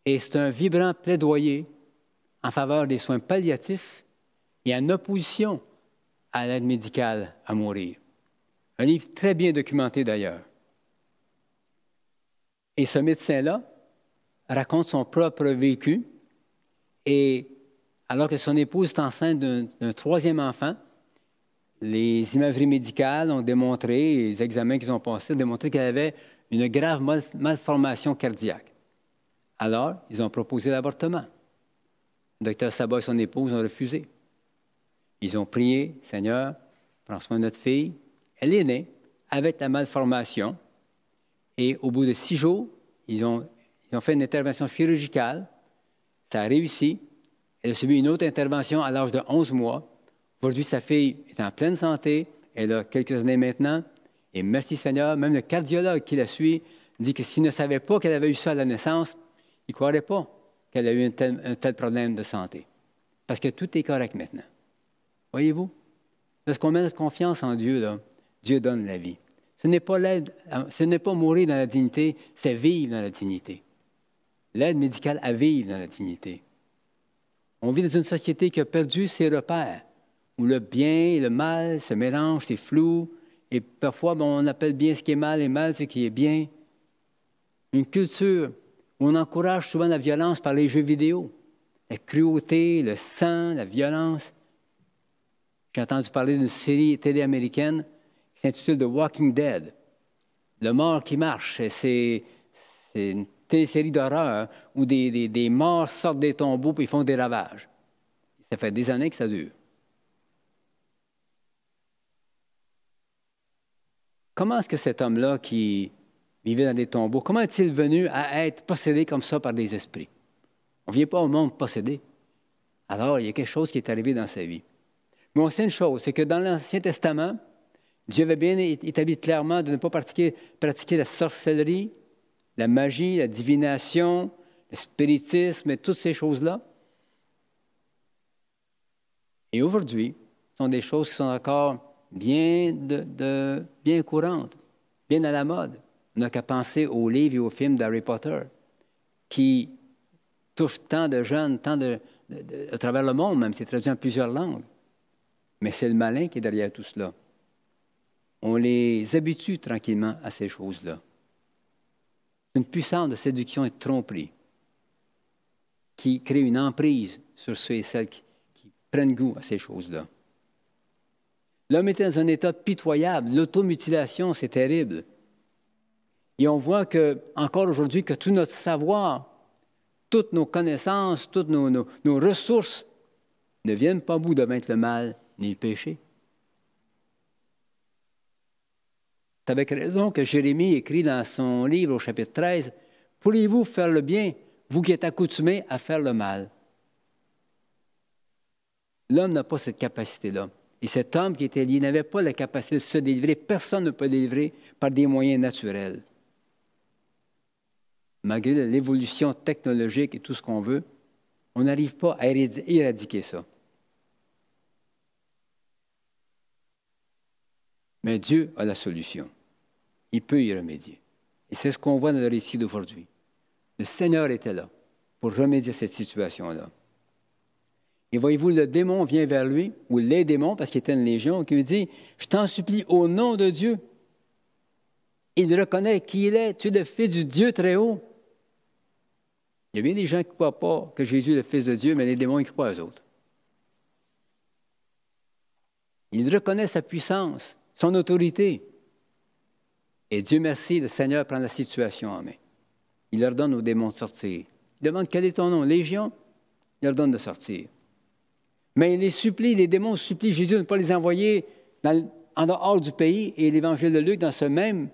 Et c'est un vibrant plaidoyer en faveur des soins palliatifs et en opposition à l'aide médicale à mourir. Un livre très bien documenté d'ailleurs. Et ce médecin-là raconte son propre vécu et alors que son épouse est enceinte d'un troisième enfant, les imageries médicales ont démontré, les examens qu'ils ont passés ont démontré qu'elle avait une grave malformation cardiaque. Alors, ils ont proposé l'avortement. Le docteur Sabat et son épouse ont refusé. Ils ont prié, « Seigneur, prends soin de notre fille. » Elle est née avec la malformation et au bout de 6 jours, ils ont fait une intervention chirurgicale. Ça a réussi. Elle a subi une autre intervention à l'âge de 11 mois. Aujourd'hui, sa fille est en pleine santé. Elle a quelques années maintenant. Et merci Seigneur, même le cardiologue qui la suit dit que s'il ne savait pas qu'elle avait eu ça à la naissance, il ne croirait pas qu'elle a eu un tel problème de santé. Parce que tout est correct maintenant. Voyez-vous? Lorsqu'on met notre confiance en Dieu, là, Dieu donne la vie. Ce n'est pas mourir dans la dignité, c'est vivre dans la dignité. L'aide médicale à vivre dans la dignité. On vit dans une société qui a perdu ses repères, où le bien et le mal se mélangent, c'est flou, et parfois on appelle bien ce qui est mal et mal ce qui est bien. Une culture où on encourage souvent la violence par les jeux vidéo, la cruauté, le sang, la violence. J'ai entendu parler d'une série télé américaine qui s'intitule The Walking Dead. Le mort qui marche, c'est une télésérie d'horreur où des morts sortent des tombeaux et font des ravages. Ça fait des années que ça dure. Comment est-ce que cet homme-là qui vivait dans des tombeaux, comment est-il venu à être possédé comme ça par des esprits? On ne vient pas au monde possédé. Alors, il y a quelque chose qui est arrivé dans sa vie. Mais on sait une chose, c'est que dans l'Ancien Testament, Dieu avait bien établi clairement de ne pas pratiquer la sorcellerie, la magie, la divination, le spiritisme et toutes ces choses-là. Et aujourd'hui, ce sont des choses qui sont encore bien courantes, bien à la mode. On n'a qu'à penser aux livres et aux films d'Harry Potter qui touchent tant de jeunes, à travers le monde même, c'est traduit en plusieurs langues. Mais c'est le malin qui est derrière tout cela. On les habitue tranquillement à ces choses-là. C'est une puissance de séduction et de tromperie qui crée une emprise sur ceux et celles qui prennent goût à ces choses-là. L'homme était dans un état pitoyable. L'automutilation, c'est terrible. Et on voit encore aujourd'hui que tout notre savoir, toutes nos connaissances, toutes nos ressources ne viennent pas à bout de vaincre le mal ni le péché. C'est avec raison que Jérémie écrit dans son livre au chapitre 13, « Pourriez-vous faire le bien, vous qui êtes accoutumés à faire le mal? » L'homme n'a pas cette capacité-là. Et cet homme qui était lié n'avait pas la capacité de se délivrer. Personne ne peut délivrer par des moyens naturels. Malgré l'évolution technologique et tout ce qu'on veut, on n'arrive pas à éradiquer ça. Mais Dieu a la solution. Il peut y remédier. Et c'est ce qu'on voit dans le récit d'aujourd'hui. Le Seigneur était là pour remédier à cette situation-là. Et voyez-vous, le démon vient vers lui, ou les démons, parce qu'il était une légion, qui lui dit, « Je t'en supplie au nom de Dieu. » Il reconnaît qui il est. Tu es le Fils du Dieu très haut. Il y a bien des gens qui ne croient pas que Jésus est le Fils de Dieu, mais les démons, ils croient aux autres. Il reconnaît sa puissance, son autorité. Et Dieu merci, le Seigneur prend la situation en main. Il ordonne aux démons de sortir. Il demande, quel est ton nom? Légion? il leur donne de sortir. Mais il les supplie, les démons supplient Jésus de ne pas les envoyer en dehors du pays. Et l'Évangile de Luc, dans ce même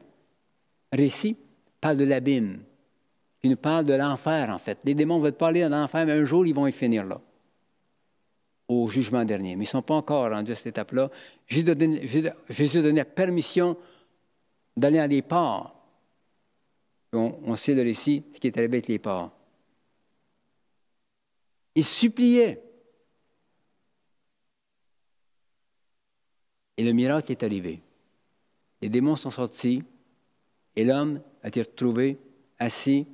récit, parle de l'abîme. Il nous parle de l'enfer, en fait. Les démons ne veulent pas aller dans l'enfer, mais un jour, ils vont y finir là, au jugement dernier. Mais ils ne sont pas encore rendus à cette étape-là. Jésus a donné la permission d'aller dans les ports. On sait le récit, ce qui est arrivé avec les ports. Il suppliait. Et le miracle est arrivé. Les démons sont sortis et l'homme a été retrouvé assis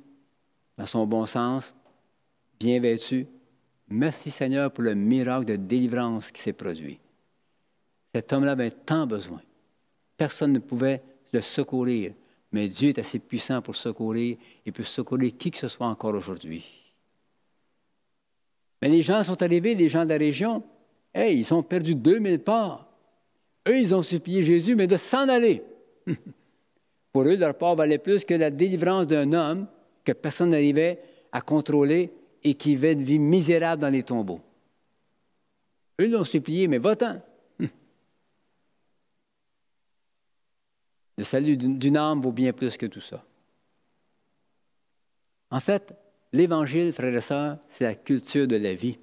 dans son bon sens, bien vêtu. Merci Seigneur pour le miracle de délivrance qui s'est produit. Cet homme-là avait tant besoin. Personne ne pouvait le secourir, mais Dieu est assez puissant pour secourir et peut secourir qui que ce soit encore aujourd'hui. Mais les gens sont arrivés, les gens de la région, hey, ils ont perdu 2000 parts. Eux, ils ont supplié Jésus, mais de s'en aller. Pour eux, leur part valait plus que la délivrance d'un homme que personne n'arrivait à contrôler et qui vivait une vie misérable dans les tombeaux. Eux l'ont supplié, mais va-t'en. Le salut d'une âme vaut bien plus que tout ça. En fait, l'Évangile, frères et sœurs, c'est la culture de la vie.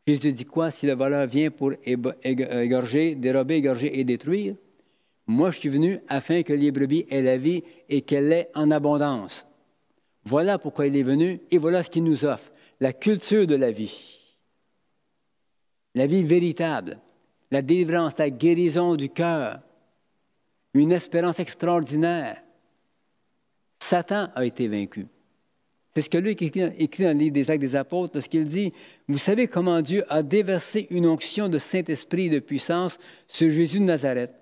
Jésus dit quoi? Si le voleur vient pour égorger, dérober, égorger et détruire, moi je suis venu afin que les brebis aient la vie et qu'elle l'ait en abondance. Voilà pourquoi il est venu et voilà ce qu'il nous offre. La culture de la vie. La vie véritable. La délivrance, la guérison du cœur. Une espérance extraordinaire. Satan a été vaincu. C'est ce que Luc écrit dans le livre des Actes des Apôtres, lorsqu'il dit « Vous savez comment Dieu a déversé une onction de Saint-Esprit et de puissance sur Jésus de Nazareth,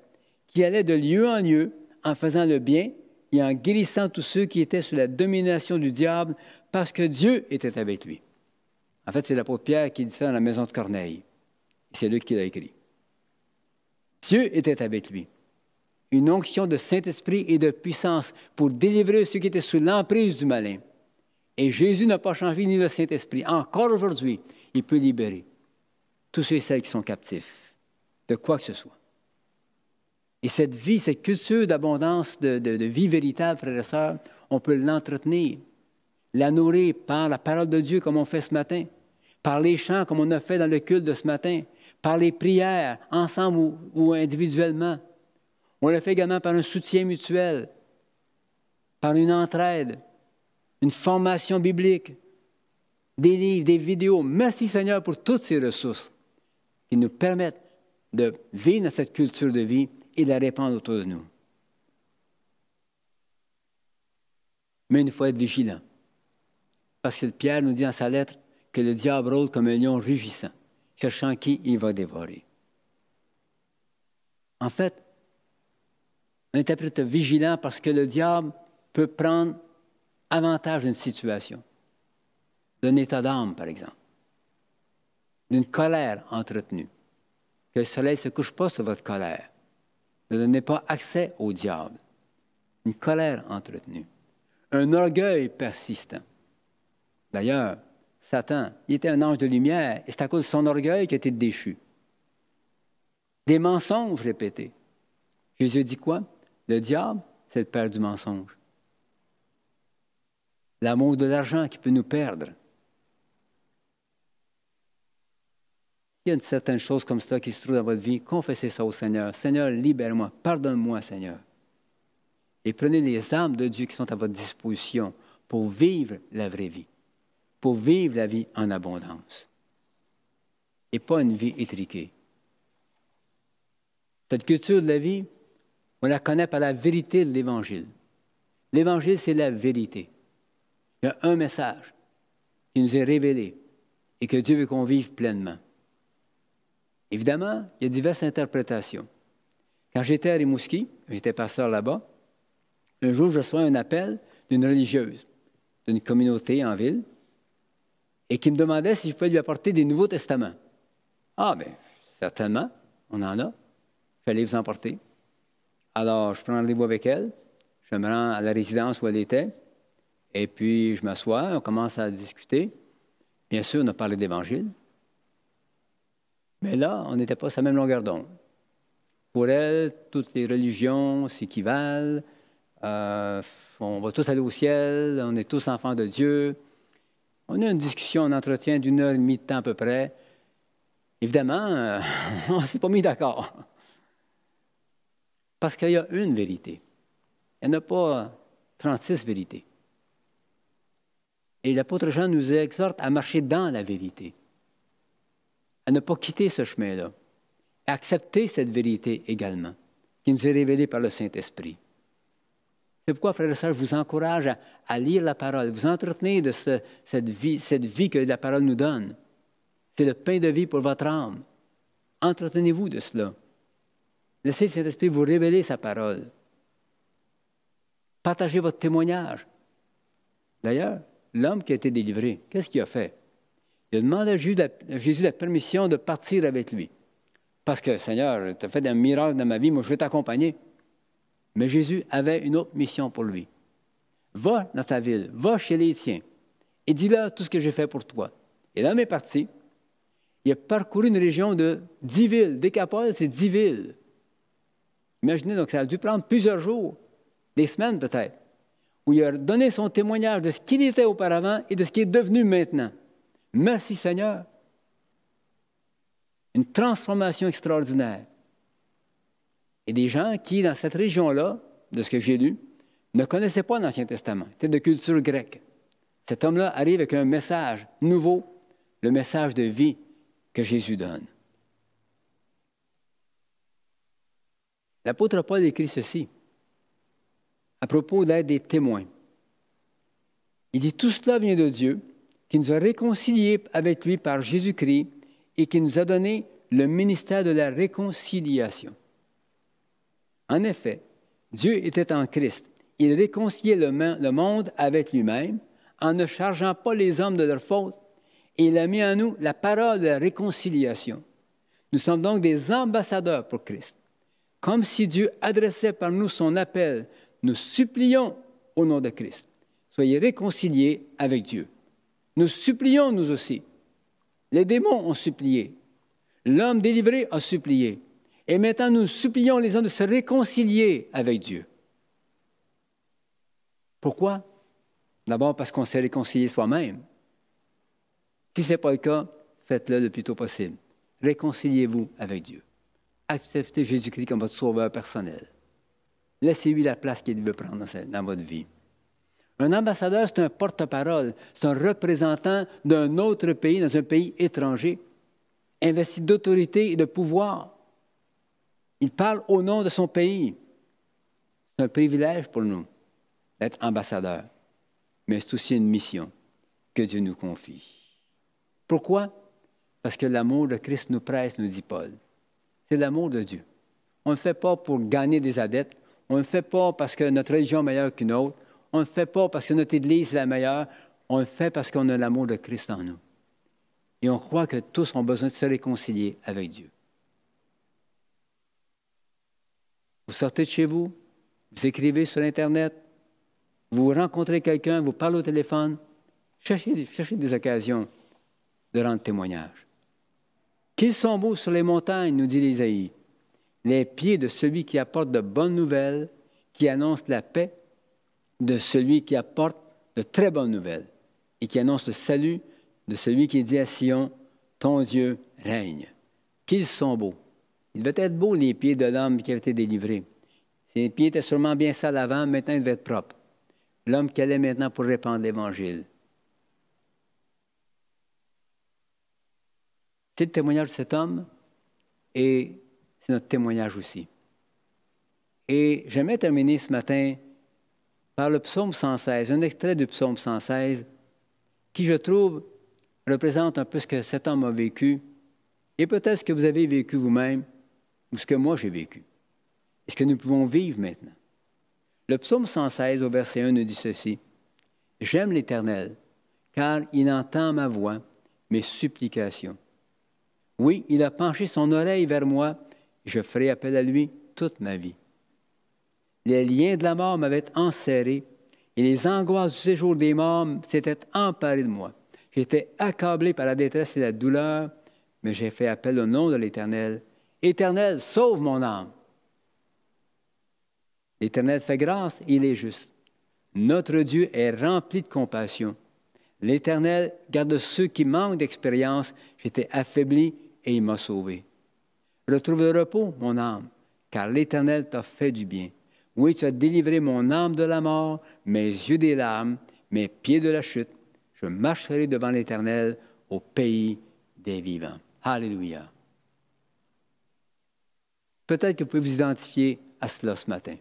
qui allait de lieu en lieu en faisant le bien et en guérissant tous ceux qui étaient sous la domination du diable, parce que Dieu était avec lui. » En fait, c'est l'apôtre Pierre qui dit ça dans la maison de Corneille. Et c'est Luc qui l'a écrit. Dieu était avec lui. Une onction de Saint-Esprit et de puissance pour délivrer ceux qui étaient sous l'emprise du malin. Et Jésus n'a pas changé ni le Saint-Esprit. Encore aujourd'hui, il peut libérer tous ceux et celles qui sont captifs de quoi que ce soit. Et cette vie, cette culture d'abondance, de vie véritable, frères et sœurs, on peut l'entretenir, la nourrir par la parole de Dieu comme on fait ce matin, par les chants comme on a fait dans le culte de ce matin, par les prières, ensemble ou individuellement. On le fait également par un soutien mutuel, par une entraide, une formation biblique, des livres, des vidéos. Merci Seigneur pour toutes ces ressources qui nous permettent de vivre dans cette culture de vie et de la répandre autour de nous. Mais il faut être vigilant. Parce que Pierre nous dit dans sa lettre que le diable rôde comme un lion rugissant, cherchant qui il va dévorer. En fait, on est appelé à être vigilant parce que le diable peut prendre avantage d'une situation, d'un état d'âme, par exemple, d'une colère entretenue. Que le soleil ne se couche pas sur votre colère. Ne donnez pas accès au diable. Une colère entretenue. Un orgueil persistant. D'ailleurs, Satan, il était un ange de lumière et c'est à cause de son orgueil qu'il a été déchu. Des mensonges répétés. Jésus dit quoi? Le diable, c'est le père du mensonge. L'amour de l'argent qui peut nous perdre. Il y a une certaine chose comme ça qui se trouve dans votre vie, confessez ça au Seigneur. Seigneur, libère-moi, pardonne-moi, Seigneur. Et prenez les armes de Dieu qui sont à votre disposition pour vivre la vraie vie, pour vivre la vie en abondance. Et pas une vie étriquée. Cette culture de la vie, on la connaît par la vérité de l'Évangile. L'Évangile, c'est la vérité. Il y a un message qui nous est révélé et que Dieu veut qu'on vive pleinement. Évidemment, il y a diverses interprétations. Quand j'étais à Rimouski, j'étais pasteur là-bas, un jour, je reçois un appel d'une religieuse, d'une communauté en ville, et qui me demandait si je pouvais lui apporter des Nouveaux Testaments. Ah, bien, certainement, on en a. Il fallait vous emporter. Alors, je prends rendez-vous avec elle, je me rends à la résidence où elle était, et puis je m'assois, on commence à discuter. Bien sûr, on a parlé d'Évangile, mais là, on n'était pas sur la même longueur d'onde. Pour elle, toutes les religions s'équivalent, on va tous aller au ciel, on est tous enfants de Dieu. On a une discussion, un entretien d'1h30 de temps à peu près. Évidemment, on ne s'est pas mis d'accord. Parce qu'il y a une vérité. Il n'y en a pas 36 vérités. Et l'apôtre Jean nous exhorte à marcher dans la vérité, à ne pas quitter ce chemin-là, à accepter cette vérité également, qui nous est révélée par le Saint-Esprit. C'est pourquoi, frères et sœurs, je vous encourage à lire la parole, vous entretenir de cette vie que la parole nous donne. C'est le pain de vie pour votre âme. Entretenez-vous de cela. Laissez le Saint-Esprit vous révéler sa parole. Partagez votre témoignage. D'ailleurs, l'homme qui a été délivré, qu'est-ce qu'il a fait? Il a demandé à Jésus la permission de partir avec lui. Parce que, Seigneur, tu as fait un miracle dans ma vie, moi je veux t'accompagner. Mais Jésus avait une autre mission pour lui. Va dans ta ville, va chez les tiens, et dis-leur tout ce que j'ai fait pour toi. Et l'homme est parti. Il a parcouru une région de 10 villes. Décapole, c'est 10 villes. Imaginez, donc, ça a dû prendre plusieurs jours, des semaines peut-être, où il a donné son témoignage de ce qu'il était auparavant et de ce qu'il est devenu maintenant. Merci Seigneur. Une transformation extraordinaire. Et des gens qui, dans cette région-là, de ce que j'ai lu, ne connaissaient pas l'Ancien Testament, étaient de culture grecque. Cet homme-là arrive avec un message nouveau, le message de vie que Jésus donne. L'apôtre Paul écrit ceci, à propos d'être des témoins. Il dit, tout cela vient de Dieu, qui nous a réconciliés avec lui par Jésus-Christ et qui nous a donné le ministère de la réconciliation. En effet, Dieu était en Christ. Il réconciliait le monde avec lui-même en ne chargeant pas les hommes de leurs fautes et il a mis en nous la parole de la réconciliation. Nous sommes donc des ambassadeurs pour Christ. Comme si Dieu adressait par nous son appel, nous supplions au nom de Christ. Soyez réconciliés avec Dieu. Nous supplions nous aussi. Les démons ont supplié. L'homme délivré a supplié. Et maintenant, nous supplions les hommes de se réconcilier avec Dieu. Pourquoi? D'abord parce qu'on s'est réconcilié soi-même. Si ce n'est pas le cas, faites-le le plus tôt possible. Réconciliez-vous avec Dieu. Acceptez Jésus-Christ comme votre sauveur personnel. Laissez-lui la place qu'il veut prendre dans votre vie. Un ambassadeur, c'est un porte-parole, c'est un représentant d'un autre pays, dans un pays étranger, investi d'autorité et de pouvoir. Il parle au nom de son pays. C'est un privilège pour nous d'être ambassadeur, mais c'est aussi une mission que Dieu nous confie. Pourquoi? Parce que l'amour de Christ nous presse, nous dit Paul. C'est l'amour de Dieu. On ne le fait pas pour gagner des adeptes, on ne le fait pas parce que notre religion est meilleure qu'une autre, on ne le fait pas parce que notre Église est la meilleure, on le fait parce qu'on a l'amour de Christ en nous. Et on croit que tous ont besoin de se réconcilier avec Dieu. Vous sortez de chez vous, vous écrivez sur Internet, vous rencontrez quelqu'un, vous parlez au téléphone, cherchez des occasions de rendre témoignage. Qu'ils sont beaux sur les montagnes, nous dit Isaïe, les pieds de celui qui apporte de bonnes nouvelles, qui annonce la paix, de celui qui apporte de très bonnes nouvelles et qui annonce le salut de celui qui dit à Sion, ton Dieu règne. Qu'ils sont beaux. Ils devaient être beaux, les pieds de l'homme qui avait été délivré. Ses pieds étaient sûrement bien sales avant, maintenant ils devaient être propres. L'homme qui allait maintenant pour répandre l'Évangile. C'est le témoignage de cet homme et c'est notre témoignage aussi. Et j'aimerais terminer ce matin par le psaume 116, un extrait du psaume 116 qui, je trouve, représente un peu ce que cet homme a vécu et peut-être ce que vous avez vécu vous-même ou ce que moi j'ai vécu et ce que nous pouvons vivre maintenant. Le psaume 116 au verset 1 nous dit ceci. « J'aime l'Éternel, car il entend ma voix, mes supplications. Oui, il a penché son oreille vers moi, et je ferai appel à lui toute ma vie. Les liens de la mort m'avaient enserré, et les angoisses du séjour des morts s'étaient emparées de moi. J'étais accablé par la détresse et la douleur, mais j'ai fait appel au nom de l'Éternel. Éternel, sauve mon âme. L'Éternel fait grâce, il est juste. Notre Dieu est rempli de compassion. L'Éternel garde ceux qui manquent d'expérience. J'étais affaibli et il m'a sauvé. Retrouve le repos, mon âme, car l'Éternel t'a fait du bien. Oui, tu as délivré mon âme de la mort, mes yeux des larmes, mes pieds de la chute. Je marcherai devant l'Éternel au pays des vivants. Alléluia. Peut-être que vous pouvez vous identifier à cela ce matin.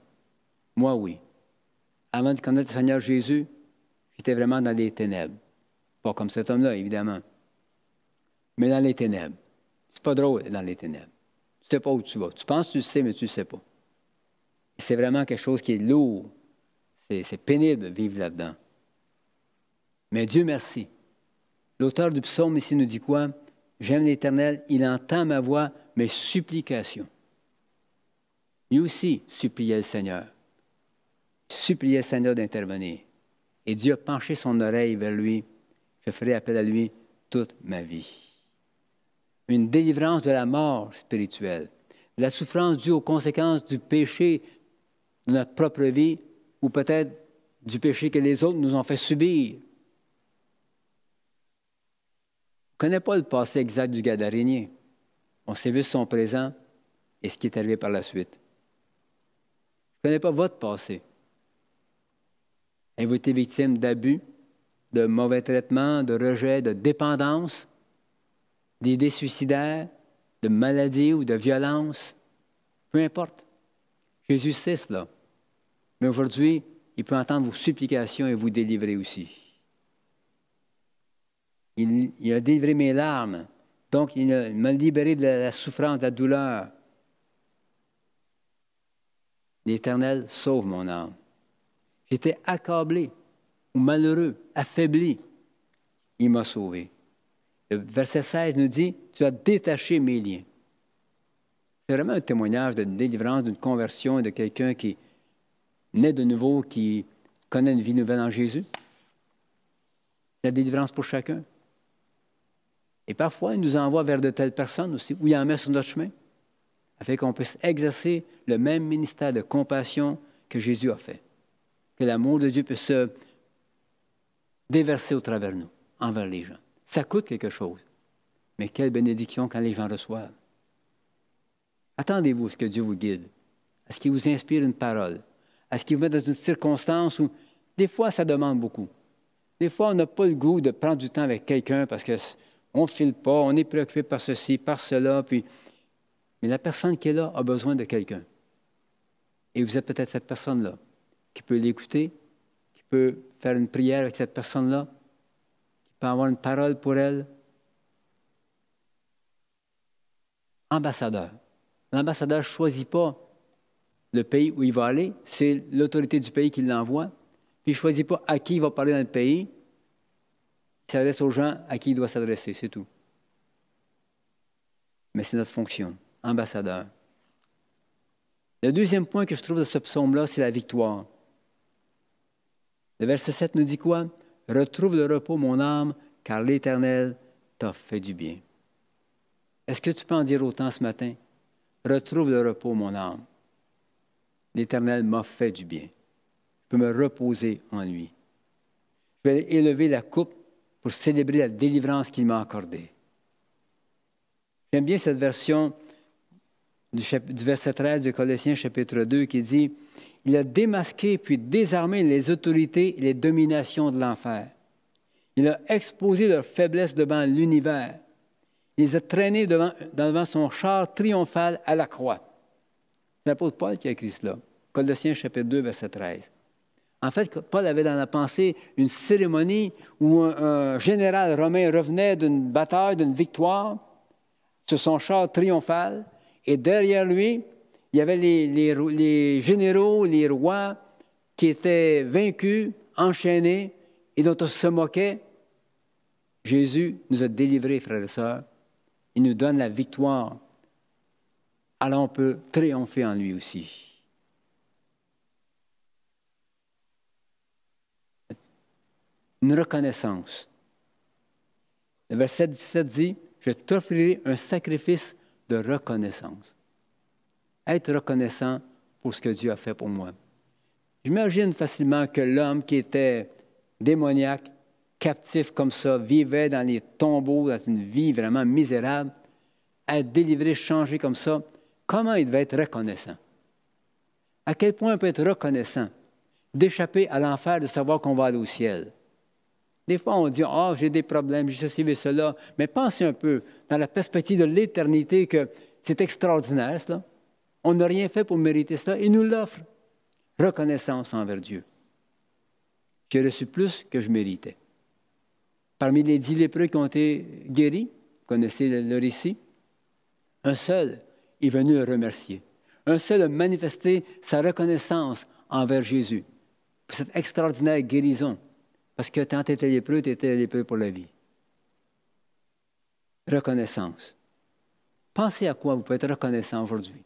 Moi, oui. Avant de connaître le Seigneur Jésus, j'étais vraiment dans les ténèbres. Pas comme cet homme-là, évidemment. Mais dans les ténèbres. C'est pas drôle dans les ténèbres. Tu ne sais pas où tu vas. Tu penses que tu le sais, mais tu ne le sais pas. C'est vraiment quelque chose qui est lourd. C'est pénible de vivre là-dedans. Mais Dieu merci. L'auteur du psaume ici nous dit quoi? J'aime l'Éternel, il entend ma voix, mes supplications. Lui aussi suppliait le Seigneur. Il suppliait le Seigneur d'intervenir. Et Dieu a penché son oreille vers lui. Je ferai appel à lui toute ma vie. Une délivrance de la mort spirituelle, de la souffrance due aux conséquences du péché de notre propre vie, ou peut-être du péché que les autres nous ont fait subir. On ne connaît pas le passé exact du Gadarénien. On sait juste son présent et ce qui est arrivé par la suite. Je ne connais pas votre passé. Avez-vous été victime d'abus, de mauvais traitements, de rejet, de dépendance, d'idées suicidaires, de maladies ou de violences? Peu importe. Jésus sait cela. Mais aujourd'hui, il peut entendre vos supplications et vous délivrer aussi. Il a délivré mes larmes. Donc, il m'a libéré de la souffrance, de la douleur. L'Éternel sauve mon âme. J'étais accablé ou malheureux, affaibli. Il m'a sauvé. Le verset 16 nous dit, « Tu as détaché mes liens. » C'est vraiment un témoignage de délivrance, d'une conversion, de quelqu'un qui naît de nouveau, qui connaît une vie nouvelle en Jésus. La délivrance pour chacun. Et parfois, il nous envoie vers de telles personnes aussi, ou il en met sur notre chemin, afin qu'on puisse exercer le même ministère de compassion que Jésus a fait. Que l'amour de Dieu puisse se déverser au travers de nous, envers les gens. Ça coûte quelque chose, mais quelle bénédiction quand les gens reçoivent. Attendez-vous à ce que Dieu vous guide, à ce qu'il vous inspire une parole, à ce qu'il vous mette dans une circonstance où, des fois, ça demande beaucoup. Des fois, on n'a pas le goût de prendre du temps avec quelqu'un parce qu'on ne file pas, on est préoccupé par ceci, par cela, mais la personne qui est là a besoin de quelqu'un. Et vous êtes peut-être cette personne-là qui peut l'écouter, qui peut faire une prière avec cette personne-là, qui peut avoir une parole pour elle. Ambassadeur. L'ambassadeur ne choisit pas le pays où il va aller, c'est l'autorité du pays qui l'envoie. Puis il ne choisit pas à qui il va parler dans le pays. Il s'adresse aux gens à qui il doit s'adresser, c'est tout. Mais c'est notre fonction, ambassadeur. Le deuxième point que je trouve de ce psaume-là, c'est la victoire. Le verset 7 nous dit quoi? « Retrouve le repos, mon âme, car l'Éternel t'a fait du bien. » Est-ce que tu peux en dire autant ce matin? Retrouve le repos, mon âme. L'Éternel m'a fait du bien. Je peux me reposer en lui. Je vais élever la coupe pour célébrer la délivrance qu'il m'a accordée. J'aime bien cette version du verset 13 de Colossiens chapitre 2 qui dit « Il a démasqué puis désarmé les autorités et les dominations de l'enfer. Il a exposé leur faiblesse devant l'univers. Il les a traînés devant son char triomphal à la croix. » C'est l'apôtre Paul qui a écrit cela. Colossiens chapitre 2, verset 13. En fait, Paul avait dans la pensée une cérémonie où un général romain revenait d'une bataille, d'une victoire, sur son char triomphal, et derrière lui, il y avait les généraux, les rois qui étaient vaincus, enchaînés, et dont on se moquait. Jésus nous a délivrés, frères et sœurs. Il nous donne la victoire. Alors on peut triompher en lui aussi. Une reconnaissance. Le verset 17 dit, « Je t'offrirai un sacrifice de reconnaissance. » Être reconnaissant pour ce que Dieu a fait pour moi. J'imagine facilement que l'homme qui était démoniaque, captif comme ça, vivait dans les tombeaux, dans une vie vraiment misérable, être délivré, changé comme ça, comment il devait être reconnaissant? À quel point on peut être reconnaissant d'échapper à l'enfer, de savoir qu'on va aller au ciel? Des fois, on dit « Ah, j'ai des problèmes, j'ai ceci et cela », mais pensez un peu, dans la perspective de l'éternité, que c'est extraordinaire, cela. On n'a rien fait pour mériter cela. Il nous l'offre. Reconnaissance envers Dieu. J'ai reçu plus que je méritais. Parmi les 10 lépreux qui ont été guéris, vous connaissez le récit, un seul est venu le remercier. Un seul a manifesté sa reconnaissance envers Jésus pour cette extraordinaire guérison. Parce que quand tu étais lépreux, tu étais lépreux pour la vie. Reconnaissance. Pensez à quoi vous pouvez être reconnaissant aujourd'hui.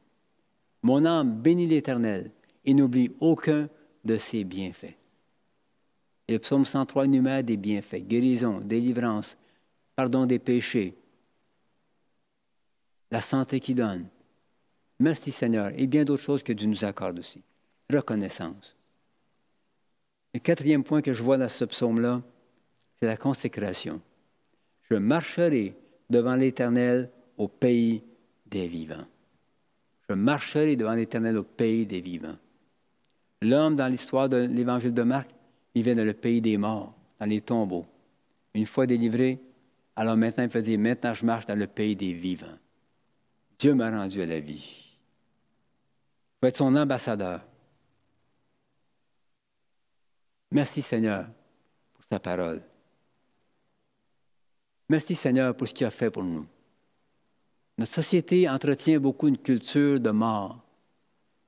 Mon âme bénit l'Éternel et n'oublie aucun de ses bienfaits. Et le psaume 103 énumère des bienfaits, guérison, délivrance, pardon des péchés, la santé qu'il donne. Merci Seigneur, et bien d'autres choses que Dieu nous accorde aussi. Reconnaissance. Le quatrième point que je vois dans ce psaume-là, c'est la consécration. Je marcherai devant l'Éternel au pays des vivants. Je marcherai devant l'Éternel au pays des vivants. L'homme, dans l'histoire de l'Évangile de Marc, vivait dans le pays des morts, dans les tombeaux. Une fois délivré, alors maintenant, il peut dire, maintenant je marche dans le pays des vivants. Dieu m'a rendu à la vie. Je vais être son ambassadeur. Merci Seigneur pour sa parole. Merci Seigneur pour ce qu'il a fait pour nous. Notre société entretient beaucoup une culture de mort.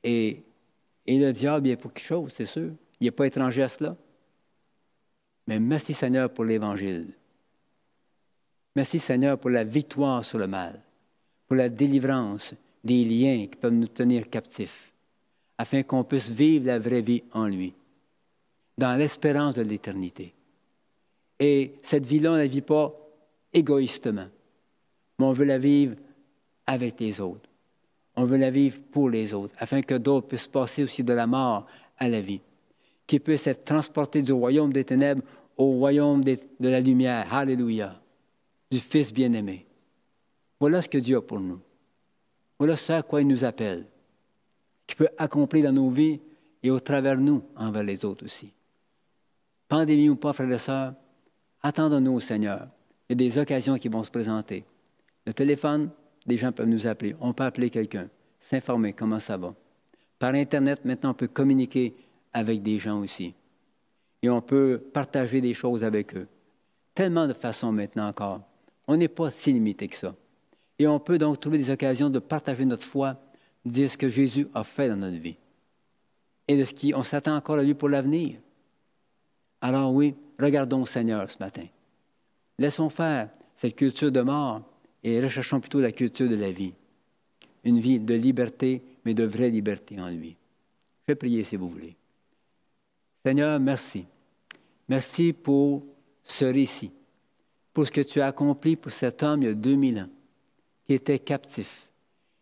Et le diable, il est pour quelque chose, c'est sûr. Il n'est pas étranger à cela. Mais merci Seigneur pour l'Évangile. Merci Seigneur pour la victoire sur le mal, pour la délivrance des liens qui peuvent nous tenir captifs, afin qu'on puisse vivre la vraie vie en lui, dans l'espérance de l'éternité. Et cette vie-là, on ne la vit pas égoïstement, mais on veut la vivre avec les autres. On veut la vivre pour les autres, afin que d'autres puissent passer aussi de la mort à la vie, qu'ils puissent être transportés du royaume des ténèbres au royaume de la lumière. Alléluia! Du Fils bien-aimé. Voilà ce que Dieu a pour nous. Voilà ce à quoi il nous appelle, qu'il peut accomplir dans nos vies et au travers nous, envers les autres aussi. Pandémie ou pas, frères et sœurs, attendons-nous au Seigneur. Il y a des occasions qui vont se présenter. Le téléphone, des gens peuvent nous appeler. On peut appeler quelqu'un, s'informer comment ça va. Par Internet, maintenant, on peut communiquer avec des gens aussi. Et on peut partager des choses avec eux. Tellement de façons maintenant encore. On n'est pas si limité que ça. Et on peut donc trouver des occasions de partager notre foi, de dire ce que Jésus a fait dans notre vie. Et de ce qu'on s'attend encore à lui pour l'avenir. Alors oui, regardons au Seigneur ce matin. Laissons faire cette culture de mort et recherchons plutôt la culture de la vie. Une vie de liberté, mais de vraie liberté en lui. Je vais prier si vous voulez. Seigneur, merci. Merci pour ce récit, pour ce que tu as accompli pour cet homme il y a 2000 ans, qui était captif.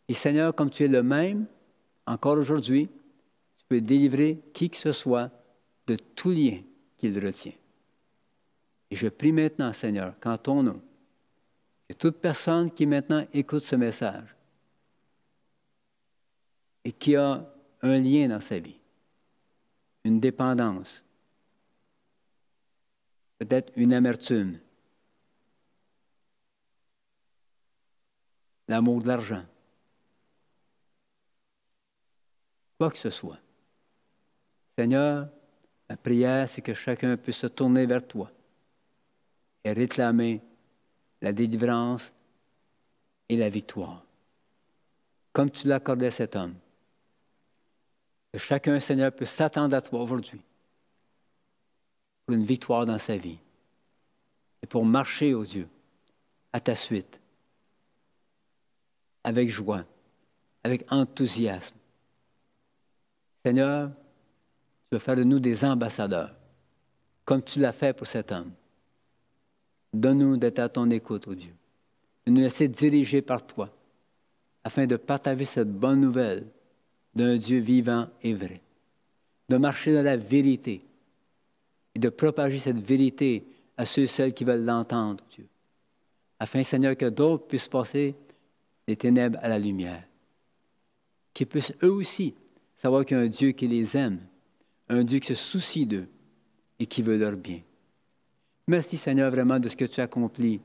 Et Seigneur, comme tu es le même, encore aujourd'hui, tu peux délivrer qui que ce soit de tout lien qu'il retient. Et je prie maintenant, Seigneur, qu'en ton nom, que toute personne qui maintenant écoute ce message et qui a un lien dans sa vie, une dépendance, peut-être une amertume, l'amour de l'argent, quoi que ce soit. Seigneur, la prière, c'est que chacun puisse se tourner vers toi et réclamer la délivrance et la victoire, comme tu l'accordais à cet homme. Que chacun, Seigneur, puisse s'attendre à toi aujourd'hui pour une victoire dans sa vie et pour marcher, ô Dieu, à ta suite, avec joie, avec enthousiasme. Seigneur, tu veux faire de nous des ambassadeurs, comme tu l'as fait pour cet homme. Donne-nous d'être à ton écoute, ô Dieu, de nous laisser diriger par toi, afin de partager cette bonne nouvelle d'un Dieu vivant et vrai, de marcher dans la vérité et de propager cette vérité à ceux et celles qui veulent l'entendre, Dieu, afin, Seigneur, que d'autres puissent passer des ténèbres à la lumière, qu'ils puissent eux aussi savoir qu'il y a un Dieu qui les aime, un Dieu qui se soucie d'eux et qui veut leur bien. Merci, Seigneur, vraiment de ce que tu as accompli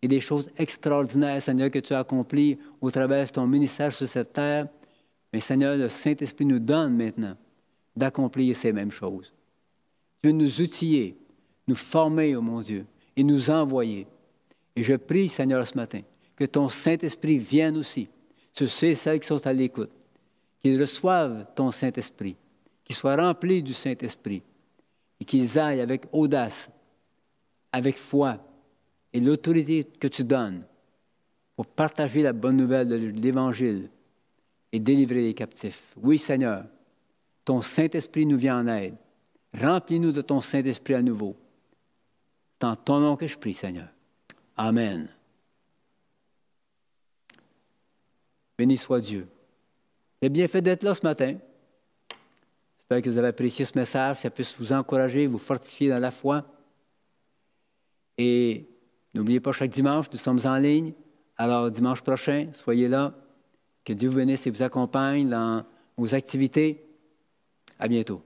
et des choses extraordinaires, Seigneur, que tu as accomplies au travers de ton ministère sur cette terre. Mais, Seigneur, le Saint-Esprit nous donne maintenant d'accomplir ces mêmes choses. Tu veux nous outiller, nous former, oh mon Dieu, et nous envoyer. Et je prie, Seigneur, ce matin, que ton Saint-Esprit vienne aussi sur ceux et celles qui sont à l'écoute, qu'ils reçoivent ton Saint-Esprit, qu'ils soient remplis du Saint-Esprit et qu'ils aillent avec audace, avec foi et l'autorité que tu donnes pour partager la bonne nouvelle de l'Évangile et délivrer les captifs. Oui, Seigneur, ton Saint-Esprit nous vient en aide. Remplis-nous de ton Saint-Esprit à nouveau. C'est en ton nom que je prie, Seigneur. Amen. Béni soit Dieu. C'est bien fait d'être là ce matin. J'espère que vous avez apprécié ce message, que ça puisse vous encourager, vous fortifier dans la foi. Et n'oubliez pas, chaque dimanche, nous sommes en ligne. Alors, dimanche prochain, soyez là. Que Dieu vous bénisse et vous accompagne dans vos activités. À bientôt.